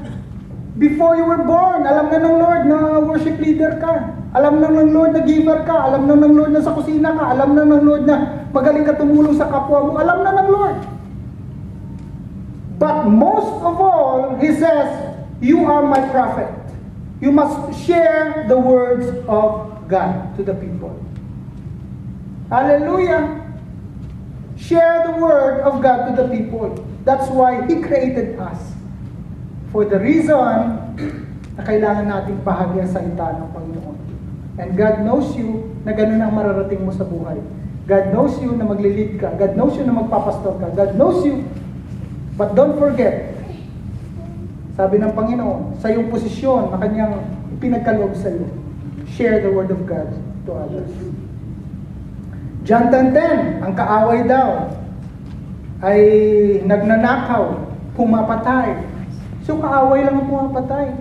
Before you were born, alam na ng Lord na worship leader ka. Alam na ng Lord na giver ka. Alam na ng Lord na sa kusina ka. Alam na ng Lord na magaling ka tumulong sa kapwa mo. Alam na ng Lord. But most of all, He says, you are my prophet. You must share the words of God to the people. Hallelujah! Share the word of God to the people. That's why He created us. For the reason na kailangan nating bahagi ang salita ng Panginoon. And God knows you na ganun ang mararating mo sa buhay. God knows you na maglilid ka. God knows you na magpapastor ka. God knows you. But don't forget, sabi ng Panginoon, sa iyong posisyon na Kanyang pinagkaloob sa iyo, share the word of God to others. John 10:10, ang kaaway daw ay nagnanakaw, pumapatay. So kaaway lang ang pumapatay.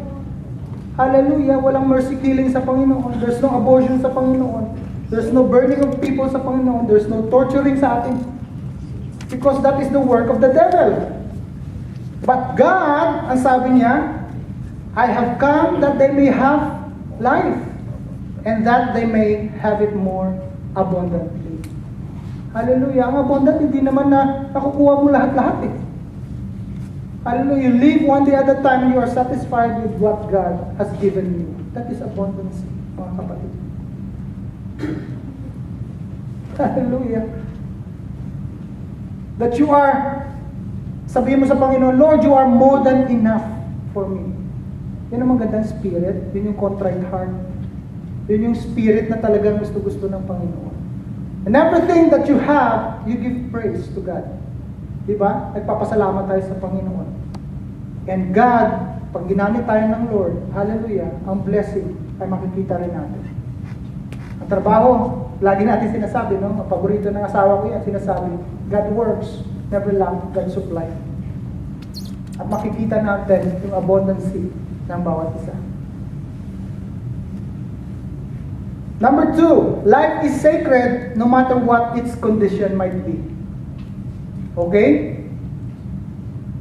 Hallelujah, walang mercy killing sa Panginoon. There's no abortion sa Panginoon. There's no burning of people sa Panginoon. There's no torturing sa atin. Because that is the work of the devil. But God, ang sabi niya, I have come that they may have life and that they may have it more abundantly. Hallelujah. Ang abundant, hindi naman na nakukuha mo lahat-lahat eh. Hallelujah. You live one day at a time and you are satisfied with what God has given you. That is abundance, mga kapatid. Hallelujah. That you are, sabihin mo sa Panginoon, Lord, you are more than enough for me. Yun ang magandang spirit. Yun yung contrite heart. Yun yung spirit na talagang gusto-gusto ng Panginoon. And everything that you have, you give praise to God. Diba? Nagpapasalamat tayo sa Panginoon. And God, pag ginamit tayo ng Lord, hallelujah, ang blessing ay makikita rin natin. Ang trabaho, lagi natin sinasabi, no? Ang paborito ng asawa ko yan, sinasabi, God works, never lack, God supply. At makikita natin yung abundance ng bawat isa. Number 2, life is sacred no matter what its condition might be. Okay?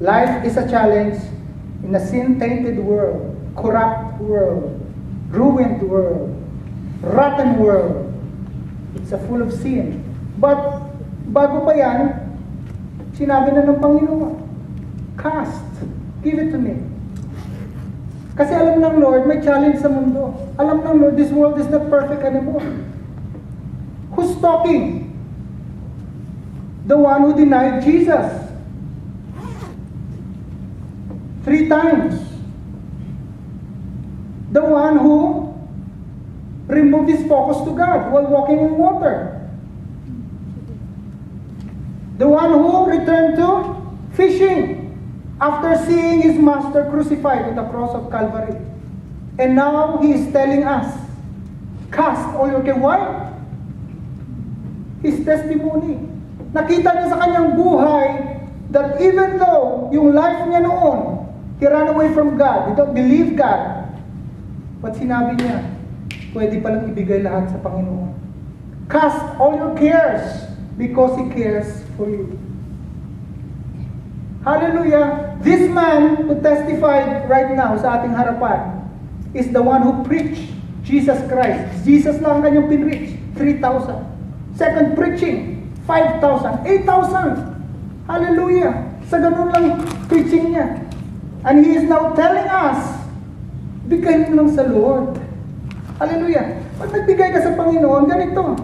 Life is a challenge in a sin-tainted world, corrupt world, ruined world, rotten world. It's a full of sin. But, bago pa yan, sinabi na ng Panginoon, cast, give it to me. Kasi alam ng Lord, may challenge sa mundo. Alam ng Lord, this world is not perfect anymore. Who's talking? The one who denied Jesus 3 times. The one who removed his focus to God while walking on water. The one who returned to fishing after seeing his master crucified on the cross of Calvary. And now he is telling us, cast all your care. Why? His testimony. Nakita niya sa kanyang buhay that even though yung life niya noon, he ran away from God, he don't believe God. But sinabi niya, pwede palang ibigay lahat sa Panginoon. Cast all your cares because He cares for you. Hallelujah! This man who testified right now sa ating harapan is the one who preached Jesus Christ. Jesus lang kanyang pinreach. 3,000. Second preaching, 5,000. 8,000. Hallelujah! Sa ganun lang preaching niya. And He is now telling us, bigay mo lang sa Lord. Hallelujah! Pag nagbigay ka sa Panginoon, ganito.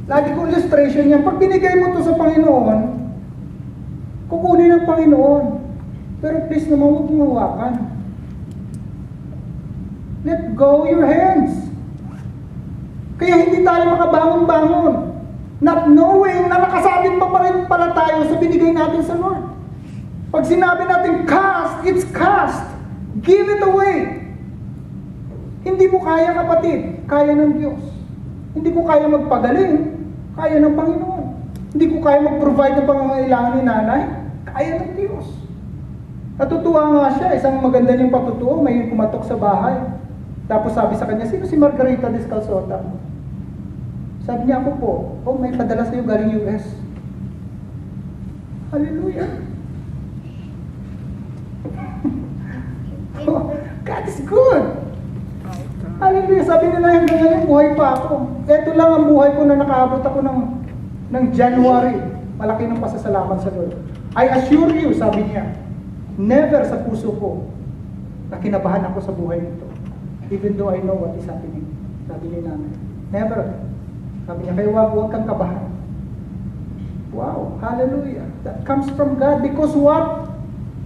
Lagi kong illustration yan. Pag binigay mo to sa Panginoon, kukunin ng Panginoon. Pero please naman, huwag mong hawakan. Let go your hands. Kaya hindi tayo makabangon-bangon. Not knowing na nakasabit pa rin pala tayo sa binigay natin sa Lord. Pag sinabi natin cast, it's cast. Give it away. Hindi mo kaya, kapatid. Kaya ng Diyos. Hindi ko kaya magpagaling. Kaya ng Panginoon. Hindi ko kaya mag-provide ng pangangailangan ni nanay. Kaya ng Diyos. Natutuwa nga siya. Isang maganda niyang patutuo. May kumatok sa bahay. Tapos sabi sa kanya, sino si Margarita Descalzota? Sabi niya, ako po. Oh, may padala sa'yo galing US. Hallelujah. God is good. Hallelujah. Sabi nila hanggang ngayon, buhay pa ako. Ito lang ang buhay ko na nakaabot ako ng January. Malaki ng pasasalamat sa Lord. I assure you, sabi niya, never sa puso ko na kinabahan ako sa buhay nito. Even though I know what is happening. Sabi niya namin. Never. Sabi niya, kaya huwag kang kabahan. Wow, hallelujah. That comes from God because what?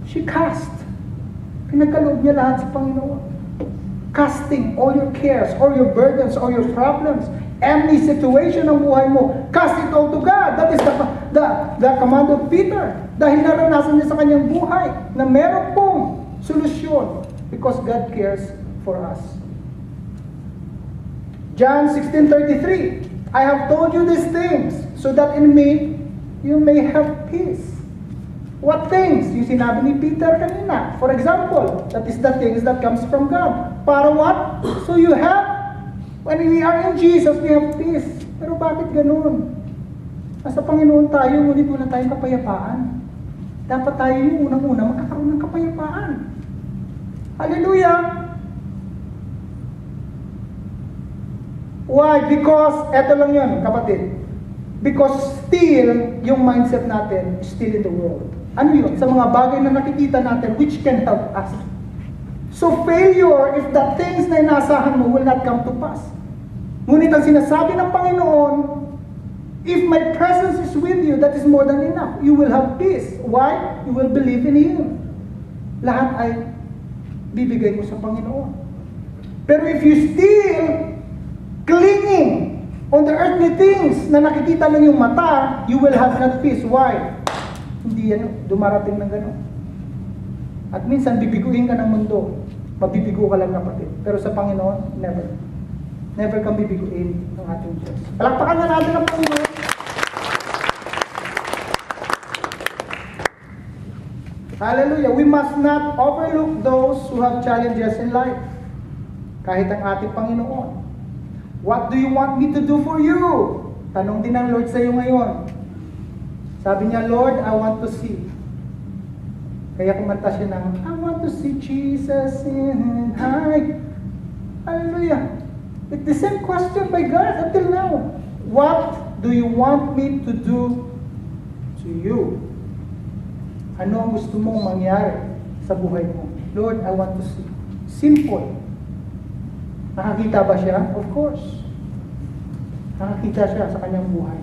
She cast. Pinagkaloob niya lahat sa Panginoon. Casting all your cares, all your burdens, all your problems, any situation ng buhay mo, cast it all to God. That is the command of Peter. Dahil naranasan niya sa kanyang buhay na meron pong solusyon because God cares for us. John 16:33, I have told you these things so that in me you may have peace. What things? Yung sinabi ni Peter kanina. For example, that is the things that comes from God. Para what? So you have, when we are in Jesus, we have peace. Pero bakit ganun? Nasa Panginoon tayo, ngunit wala tayong kapayapaan. Dapat tayo yung unang-una magkakaroon ng kapayapaan. Hallelujah! Why? Because, eto lang yun, kapatid. Because still, yung mindset natin is still in the world. Ano yun? Sa mga bagay na nakikita natin, which can help us. So failure, if the things na inaasahan mo will not come to pass. Ngunit ang sinasabi ng Panginoon, if my presence is with you, that is more than enough. You will have peace. Why? You will believe in Him. Lahat ay bibigay mo sa Panginoon. Pero if you still clinging on the earthly things na nakikita ng iyong mata, you will have not peace. Why? Hindi yan dumarating ng gano'n. At minsan, bibiguin ka ng mundo. Mabibigo ka lang, kapatid. Pero sa Panginoon, never. Never kang bibiguin ng ating Diyos. Palakpakan na natin ang Panginoon. Hallelujah. We must not overlook those who have challenges in life. Kahit ang ating Panginoon. What do you want me to do for you? Tanong din ng Lord sa iyo ngayon. Sabi niya, Lord, I want to see. Kaya kumanta siya ng, I want to see Jesus in high. Hallelujah. It's the same question by God until now. What do you want me to do to you? Ano ang gusto mong mangyari sa buhay mo? Lord, I want to see. Simple. Nakakita ba siya? Of course. Nakakita siya sa kanyang buhay.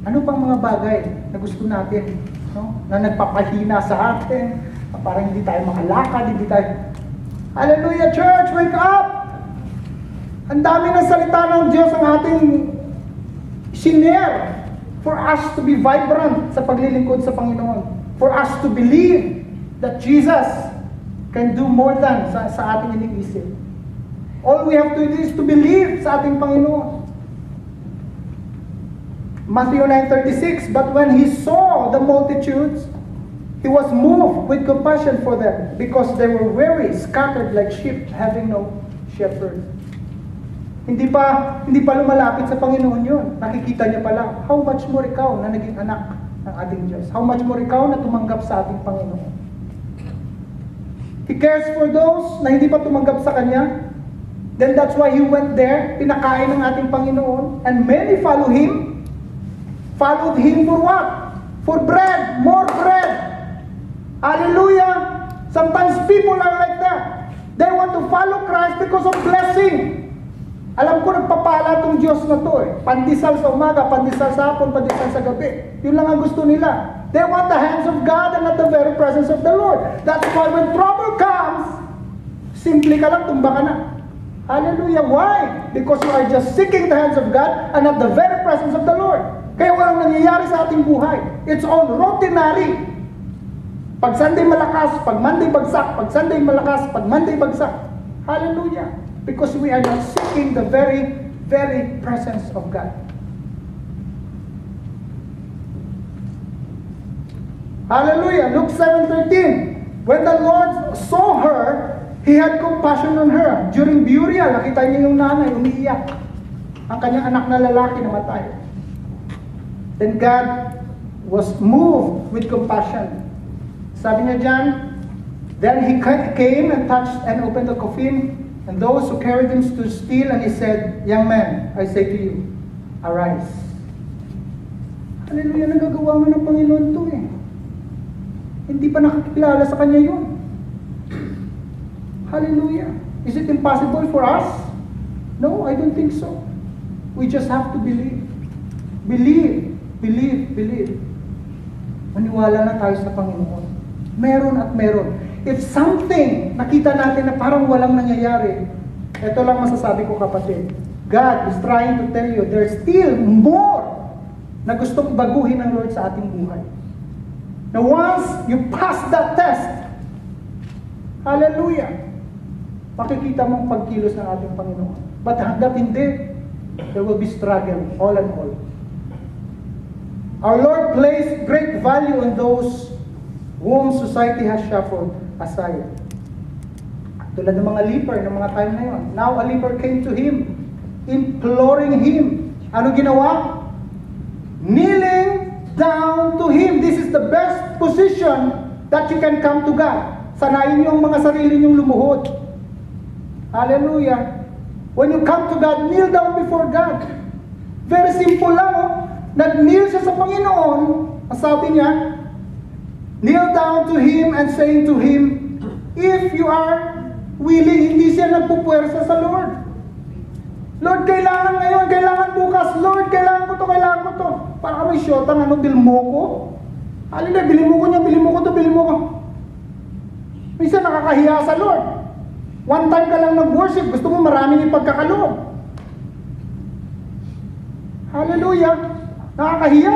Ano pang mga bagay na gusto natin, no? Na nagpapahina sa atin, na parang hindi tayo makalakad, hindi tayo... Hallelujah, church! Wake up! Ang dami ng salita ng Diyos ang ating sinare for us to be vibrant sa paglilingkod sa Panginoon. For us to believe that Jesus can do more than sa ating iniisip. All we have to do is to believe sa ating Panginoon. Matthew 9:36, but when He saw the multitudes, He was moved with compassion for them, because they were weary, scattered like sheep, having no shepherd. Hindi pa lumalapit sa Panginoon yun. Nakikita niya pala, how much more ikaw na naging anak ng ating Diyos? How much more ikaw na tumanggap sa ating Panginoon? He cares for those na hindi pa tumanggap sa Kanya. Then that's why He went there, pinakain ng ating Panginoon, and many follow Him. Followed Him for what? For bread, more bread. Hallelujah! Sometimes people are like that. They want to follow Christ because of blessing. Alam ko, nagpapala itong Diyos na to eh. Pandesal sa umaga, pandesal sa hapon, pandesal sa gabi. Yun lang ang gusto nila. They want the hands of God and not the very presence of the Lord. That's why when trouble comes, simple ka lang, tumba ka na. Hallelujah. Why? Because you are just seeking the hands of God and not the very presence of the Lord. Kaya walang nangyayari sa ating buhay. It's all routinary. Pag Sunday malakas, pag Monday bagsak, pag Sunday malakas, pag Monday bagsak. Hallelujah. Because we are not seeking the very, very presence of God. Hallelujah. Luke 7:13. When the Lord saw her, He had compassion on her. During burial, nakita niya yung nanay, umiiyak. Ang kanyang anak na lalaki namatay. Then God was moved with compassion. Sabi niya dyan, then he came and touched and opened the coffin, and those who carried him stood still, and he said, young man, I say to you, arise. Hallelujah, nagagawa nga ng Panginoon to eh. Hindi pa nakakilala sa kanya yun. Hallelujah. Is it impossible for us? No, I don't think so. We just have to believe. Believe, believe, believe. Maniwala na tayo sa Panginoon. Meron at meron. If something nakita natin na parang walang nangyayari, ito lang masasabi ko kapatid. God is trying to tell you there's still more na gustong baguhin ng Lord sa ating buhay. Now once you pass that test, hallelujah, makikita mong pagkilos ng ating Panginoon. But hanggat hindi, there will be struggle all and all. Our Lord placed great value on those whom society has shuffled aside. Tulad ng mga leper ng mga time na yun. Now a leper came to Him, imploring Him. Ano ginawa? Kneeling down to Him. This is the best position that you can come to God. Sanayin niyo ang mga sarili niyong lumuhod. Hallelujah. When you come to God, kneel down before God. Very simple lang, oh. Nag-kneel siya sa Panginoon. Ang sabi niya, kneel down to Him and saying to Him, if you are willing, hindi siya nagpupuwersa sa Lord. Lord, kailangan ngayon, kailangan bukas. Lord, kailangan ko to. Para kami syotang, bil mo ko. Halina, bilhin mo ko niya, bilhin mo ko to, bilhin mo ko. Minsan nakakahiya sa Lord. One time ka lang nag-worship, gusto mo maraming ipagkakaloob. Hallelujah. Nakakahiya.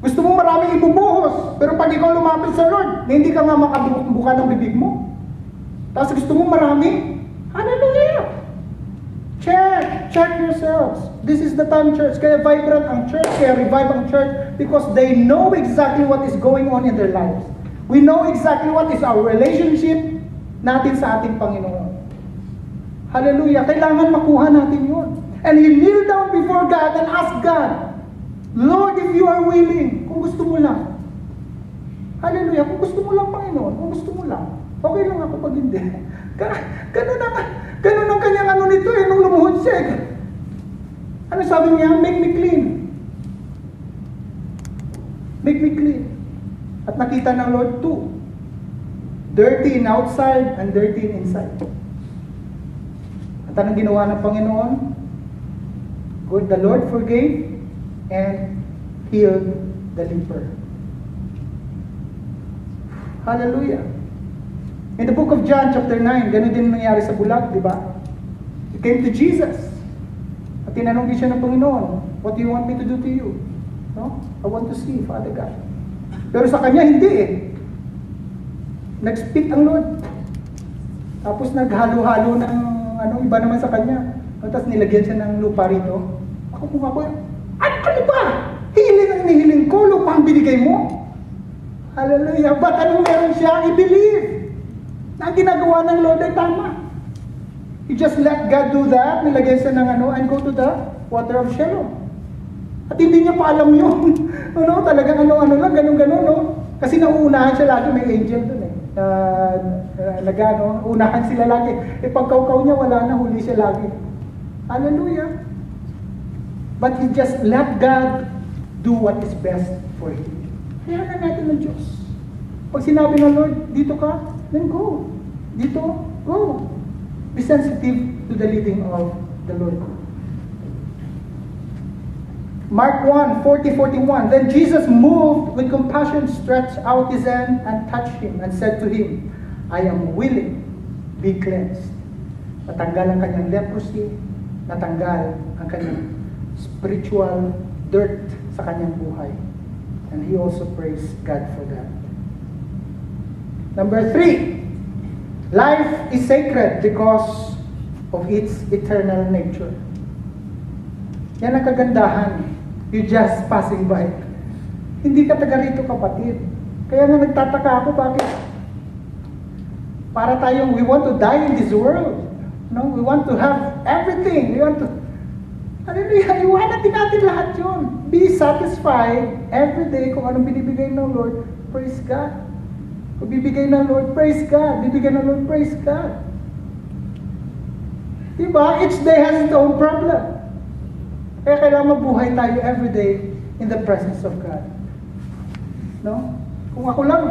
Gusto mo maraming ibubuhos, pero pag ikaw lumapit sa Lord, na hindi ka nga makabuka ng bibig mo. Tapos gusto mo marami. Hallelujah. Check yourselves. This is the time, church. Kaya vibrant ang church, kaya revive ang church, because they know exactly what is going on in their lives. We know exactly what is our relationship natin sa ating Panginoon. Hallelujah. Kailangan makuha natin yun. And you kneel down before God and ask God, Lord, if you are willing, kung gusto mo lang. Hallelujah. Kung gusto mo lang, Panginoon, kung gusto mo lang. Okay lang ako pag hindi. Ganun ang kanyang ano nito eh, nung lumuhod siya. Ano sabi niya? Make me clean. Make me clean. At nakita ng Lord too. Dirty in outside and dirty in inside. At anong ginawa ng Panginoon? Good, the Lord forgave and healed the leper. Hallelujah. In the book of John chapter 9, ganun din nangyari sa bulag, di ba? He came to Jesus. At tinanong din siya ng Panginoon, what do you want me to do to you? No? I want to see, Father God. Pero sa kanya, hindi eh. Nag-speak ang Lord. Tapos naghalo-halo ng iba naman sa kanya. Tapos nilagyan siya ng lupa rito. Ako ano ba? Hiling ang inihiling ko, lupa ang binigay mo. Hallelujah. But anong meron siya? I-believe. Na ang ginagawa ng Lord ay tama. You just let God do that, nilagyan siya ng and go to the water of Shalom. At hindi niya pa alam yun. Talagang lang, ganun, no? Kasi nauunahan siya lagi, may angel dun eh. Unahan sila lagi. Pagkaukaw niya, wala na, huli siya lagi. Hallelujah. But he just let God do what is best for him. Kaya na natin ng Diyos. Pag sinabi ng Lord, dito ka, then go. Dito, go. Be sensitive to the leading of the Lord. Mark 1:40-41. Then Jesus, moved with compassion, stretched out his hand and touched him and said to him, I am willing, be cleansed. Natanggal ang kanyang leprosy, natanggal ang kanyang spiritual dirt sa kanyang buhay. And he also praised God for that. Number 3, life is sacred because of its eternal nature. Yan ang kagandahan. You just passing by. Hindi ka taga rito, kapatid. Kaya nga nagtataka ako, bakit? Para we want to die in this world. No, we want to have everything. Hallelujah! Iwanan din natin lahat yun. Be satisfied every day kung anong binibigay ng Lord. Praise God. Kung bibigay ng Lord, praise God. Bibigay ng Lord, praise God. Diba? Each day has its own problem. Kaya kailangan mabuhay tayo every day in the presence of God. No? Kung ako lang,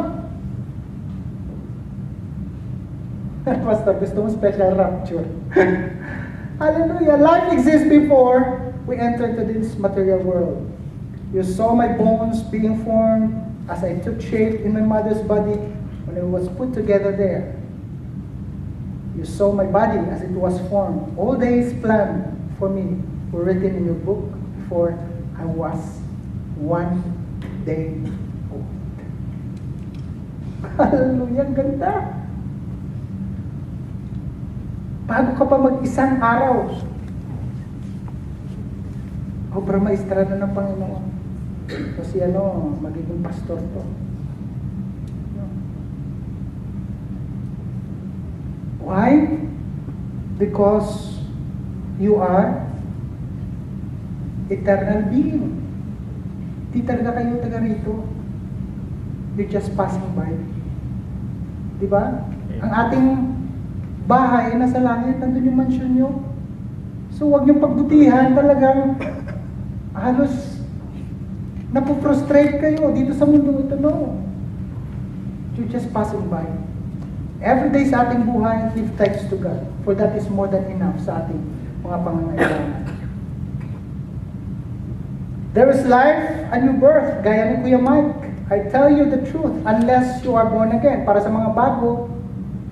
Pastor, gusto mo special rapture. Hallelujah. Life exists before we enter into this material world. You saw my bones being formed as I took shape in my mother's body when it was put together there. You saw my body as it was formed. All days planned for me were written in your book before I was one day old. Hallelujah. Ang ganda. Bago ka pa mag-isang araw, obra maestra na ng Panginoon. Kasi magiging pastor to. Why? Because you are eternal being. Di talaga kayo taga rito. You're just passing by. Diba? Ang ating bahay nasa langit, nandun yung mansion nyo. So huwag niyong pagbutihan, talagang halos napo-frustrate kayo dito sa mundo ito. No. You're just passing by. Every day sa ating buhay, give thanks to God. For that is more than enough sa ating mga pangangailangan. There is life, a new birth, gaya ni Kuya Mike. I tell you the truth, unless you are born again. Para sa mga bago,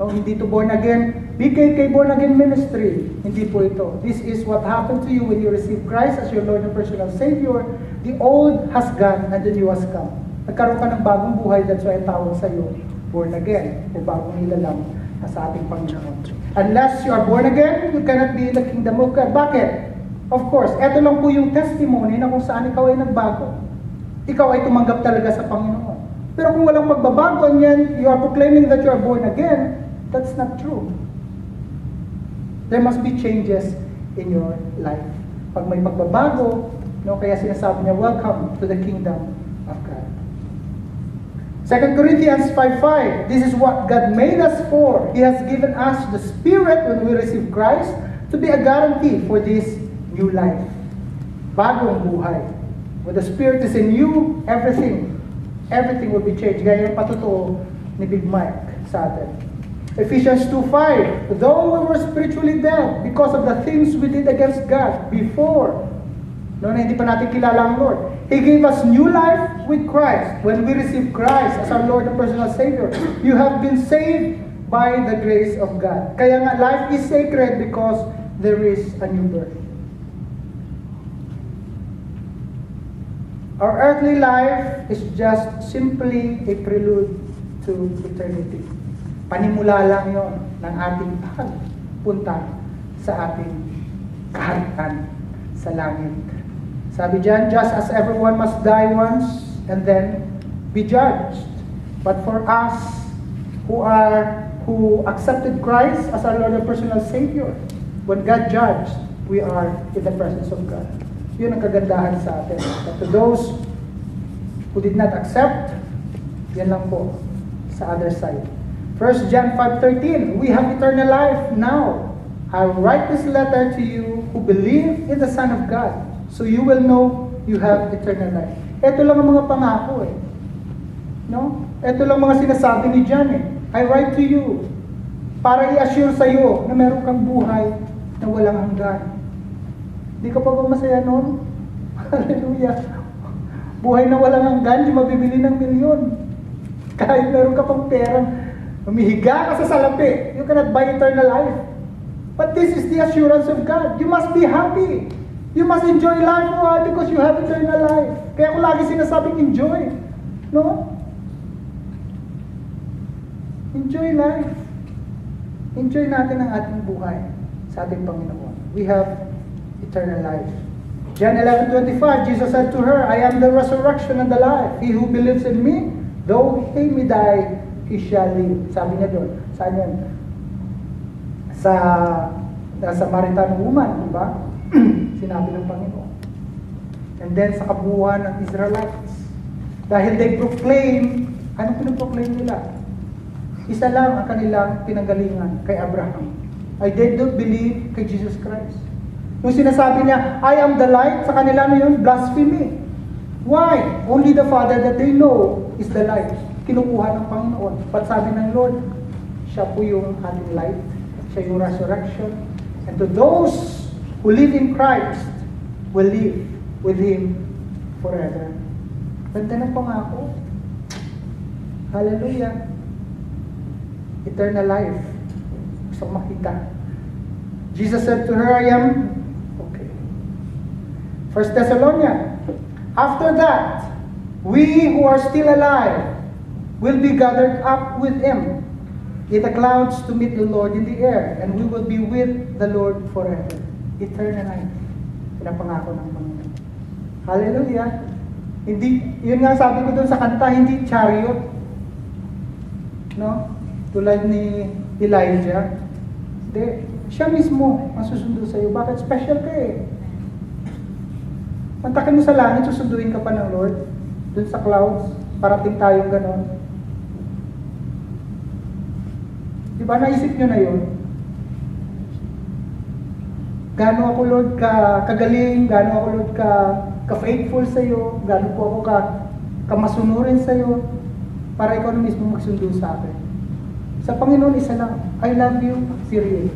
hindi to born again, BKK Born Again Ministry. Hindi po ito. This is what happened to you when you receive Christ as your Lord and personal Savior. The old has gone and the new has come. Nagkaroon ka ng bagong buhay, that's why tawag sa iyo, born again, o bagong nilalang na sa ating Panginoon. Unless you are born again, you cannot be in the kingdom of God. Bakit? Of course, eto lang po yung testimony na kung saan ikaw ay nagbago. Ikaw ay tumanggap talaga sa Panginoon. Pero kung walang magbabago, and yan, you are proclaiming that you are born again, that's not true. There must be changes in your life. Pag may pagbabago, kaya sinasabi niya, welcome to the kingdom of God. 2 Corinthians 5:5, this is what God made us for. He has given us the Spirit when we receive Christ to be a guarantee for this new life. Bagong buhay. When the Spirit is in you, everything will be changed. Gaya yung patutuo ni Big Mike sa atin. Ephesians 2:5, though we were spiritually dead because of the things we did against God before, na hindi pa natin kilala ang Lord, He gave us new life with Christ. When we receive Christ as our Lord and personal Savior, you have been saved by the grace of God. Kaya nga, life is sacred because there is a new birth. Our earthly life is just simply a prelude to eternity. Panimula lang yon ng ating pagpunta sa ating kaharian sa langit. Sabi diyan, just as everyone must die once and then be judged. But for us who accepted Christ as our Lord and personal Savior, when God judged, we are in the presence of God. Yun ang kagandahan sa atin. But to those who did not accept, yan lang po sa other side. 1 John 5:13, we have eternal life now. I write this letter to you who believe in the Son of God, so you will know you have eternal life. Ito lang ang mga pangako eh. No? Ito lang mga sinasabi ni John eh. I write to you para i-assure sa iyo na meron kang buhay na walang hanggan. Di ka pa ba masaya noon? Hallelujah. Buhay na walang hanggan, di mabibili ng milyon. Kahit meron ka pang perang humihiga ka sa salapi, you cannot buy eternal life. But this is the assurance of God. You must be happy. You must enjoy life. Why? Because you have eternal life. Kaya ko lagi sinasabing enjoy. No? Enjoy life. Enjoy natin ang ating buhay sa ating Panginoon. We have eternal life. John 11:25, Jesus said to her, I am the resurrection and the life. He who believes in me, though he may die, he shall live. Sabi niya doon. Saan yan? Sa Samaritan woman, di ba? Sinabi ng Panginoon. And then sa kabuuan ng Israelites. Dahil they proclaim, anong pinoproclaim nila? Isa lang ang kanilang pinanggalingan kay Abraham. They don't believe kay Jesus Christ. Yung sinasabi niya, I am the light, sa kanila na yun, blasphemy. Why? Only the Father that they know is the light. Kinukuha ng Panginoon. But sabi ng Lord, siya po yung ating light. Siya yung resurrection. And to those who live in Christ will live with Him forever. Ganda ng pangako. Hallelujah. Eternal life. Gusto makita. Jesus said to her, I am. Okay. 1 Thessalonians. After that, we who are still alive will be gathered up with Him in the clouds to meet the Lord in the air, and we will be with the Lord forever. Eternal life. Pinapangako ng Panginoon. Hallelujah. Hindi, yun nga sabi ko doon sa kanta, hindi chariot. No? Tulad ni Elijah. Hindi. Siya mismo ang susundo sa iyo. Bakit? Special ka eh. Mantakin mo sa langit, susunduin ka pa ng Lord. Doon sa clouds, parating tayong ganon. Diba, naisip nyo na yun? Gaano ako, Lord, kagaling, gaano ako, Lord, ka-faithful sa iyo, gaano po ako kamasunurin sa iyo, para ikaw na mismo magsundo sa akin. Sa Panginoon, isa lang, I love you, period.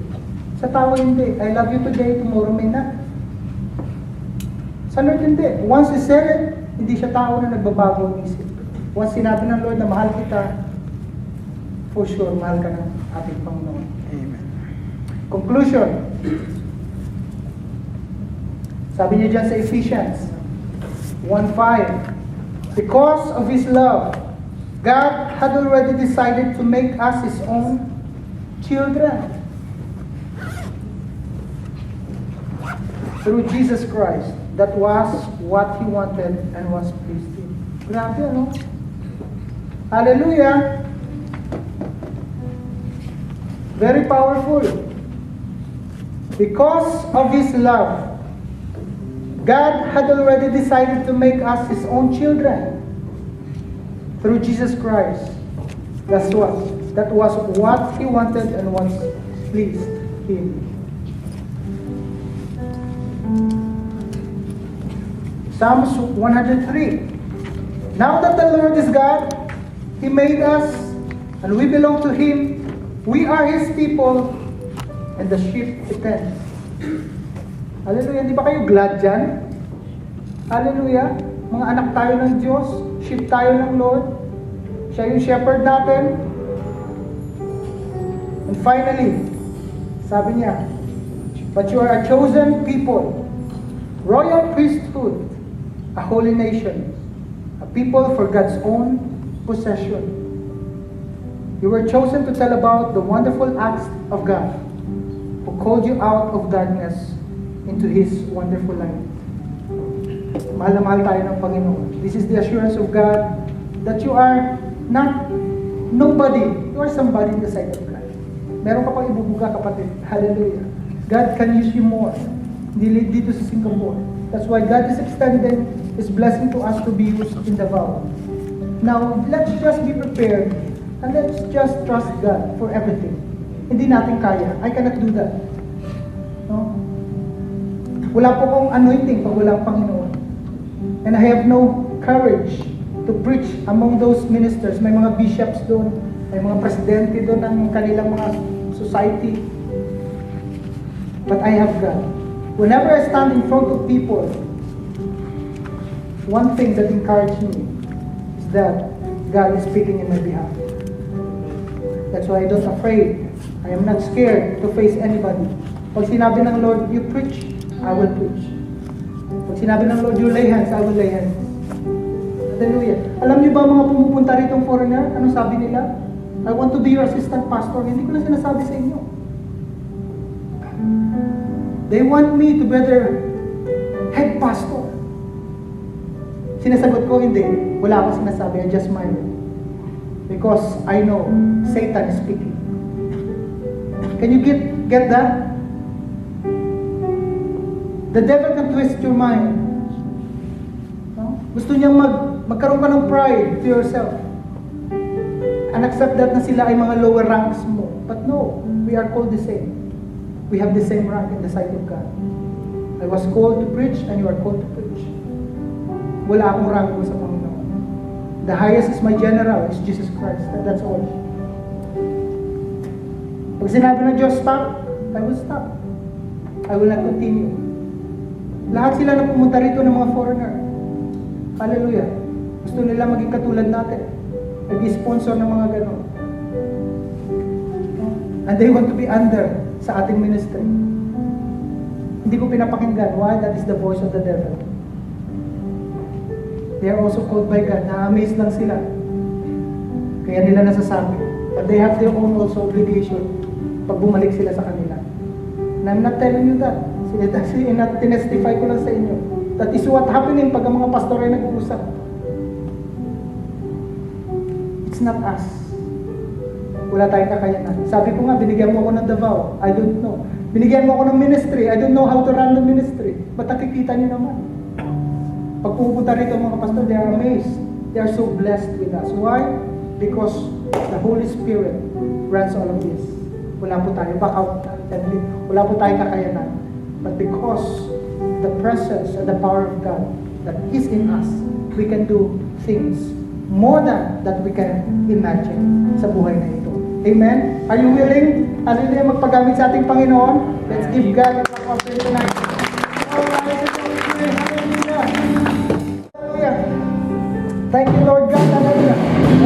Sa tao hindi, I love you today, tomorrow may not. Sa Lord hindi. Once He said it, hindi siya tao na nagbabago ang isip. Once sinabi ng Lord na mahal kita, for sure, mahal ka ng ating Panginoon. Amen. Conclusion. Sabi niya dyan sa Ephesians 1:5, because of His love, God had already decided to make us His own children through Jesus Christ. That was what He wanted and was pleased with. Grabe, ano? Hallelujah! Very powerful. Because of His love, God had already decided to make us His own children through Jesus Christ. That was what He wanted and was pleased Him. Psalms 103. Now that the Lord is God, He made us, and we belong to Him. We are His people, and the sheep He tends. Hallelujah. Hindi ba kayo glad dyan? Hallelujah. Mga anak tayo ng Diyos, sheep tayo ng Lord. Siya yung shepherd natin. And finally, sabi niya, but you are a chosen people, royal priesthood, a holy nation, a people for God's own possession. You were chosen to tell about the wonderful acts of God, who called you out of darkness into His wonderful light. Mahal na mahal tayo ng Panginoon. This is the assurance of God that you are not nobody. You are somebody in the sight of God. Meron ka pang ibubuga, kapatid. Hallelujah. God can use you more. Hindi dito sa Singapore. That's why God is extending His blessing to us to be used in Davao. Now, let's just be prepared and let's just trust God for everything. Hindi natin kaya. I cannot do that. No? Wala po akong anointing pag walang Panginoon. And I have no courage to preach among those ministers. May mga bishops doon, may mga presidente doon ng kanilang mga society. But I have God. Whenever I stand in front of people, one thing that encourages me is that God is speaking in my behalf. That's why I don't afraid. I am not scared to face anybody. Pag sinabi ng Lord, you preach, I will preach. Pag sinabi ng Lord, you lay hands, I will lay hands. Hallelujah. Alam niyo ba mga pumupunta rito foreigner? Anong sabi nila? I want to be your assistant pastor. Hindi ko na sinasabi sa inyo. They want me to be their head pastor. Sinasagot ko, hindi. Wala akong sinasabi. I just smile. Because I know Satan is speaking. Can you get that? The devil can twist your mind. No? Gusto niyang magkaroon ka ng pride to yourself. And accept that na sila ay mga lower ranks mo. But no, we are called the same. We have the same rank in the sight of God. I was called to preach and you are called to preach. Wala akong rank sa Panginoon. The highest is my general, is Jesus Christ. And that's all. Pag sinabi ng Diyos, stop, I will stop. I will not continue. Lahat sila na pumunta rito ng mga foreigner. Hallelujah. Gusto nila maging katulad natin. Nag-sponsor ng mga ganon. And they want to be under sa ating ministry. Hindi ko pinapakinggan. Why? That is the voice of the devil. They are also called by God. Na-amaze lang sila. Kaya nila nasasabi. But they have their own also obligation pag bumalik sila sa kanila. And I'm not telling you that. Tinestify ko lang sa inyo. That is what happening pag ang mga pastor ay nag-uusap. It's not us. Wala tayong kakayanan. Sabi ko nga, binigyan mo ako ng Davao. I don't know. Binigyan mo ako ng ministry. I don't know how to run the ministry. Ba't nakikita niyo naman? Pag pupunta rito ang mga pastor, they are amazed. They are so blessed with us. Why? Because the Holy Spirit runs all of this. Wala po tayo. Wala po tayong kakayanan. But because the presence and the power of God that is in us, we can do things more than that we can imagine sa buhay na ito. Amen? Are you willing? Hallelujah, magpagamit sa ating Panginoon? Let's give God a offering tonight. Hallelujah. Hallelujah. Thank you, Lord God. Hallelujah.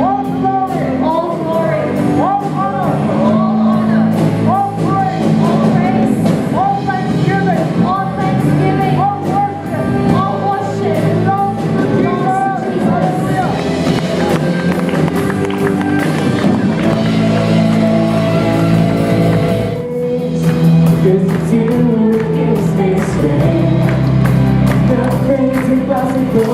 All glory. All glory, All honor. all honor, All praise. all praise, All thanksgiving. all thanksgiving, All worship. all worship Belongs to belongs to Jesus. Jesus. Hallelujah. Cause it's you who gives me strength. Nothing's impossible.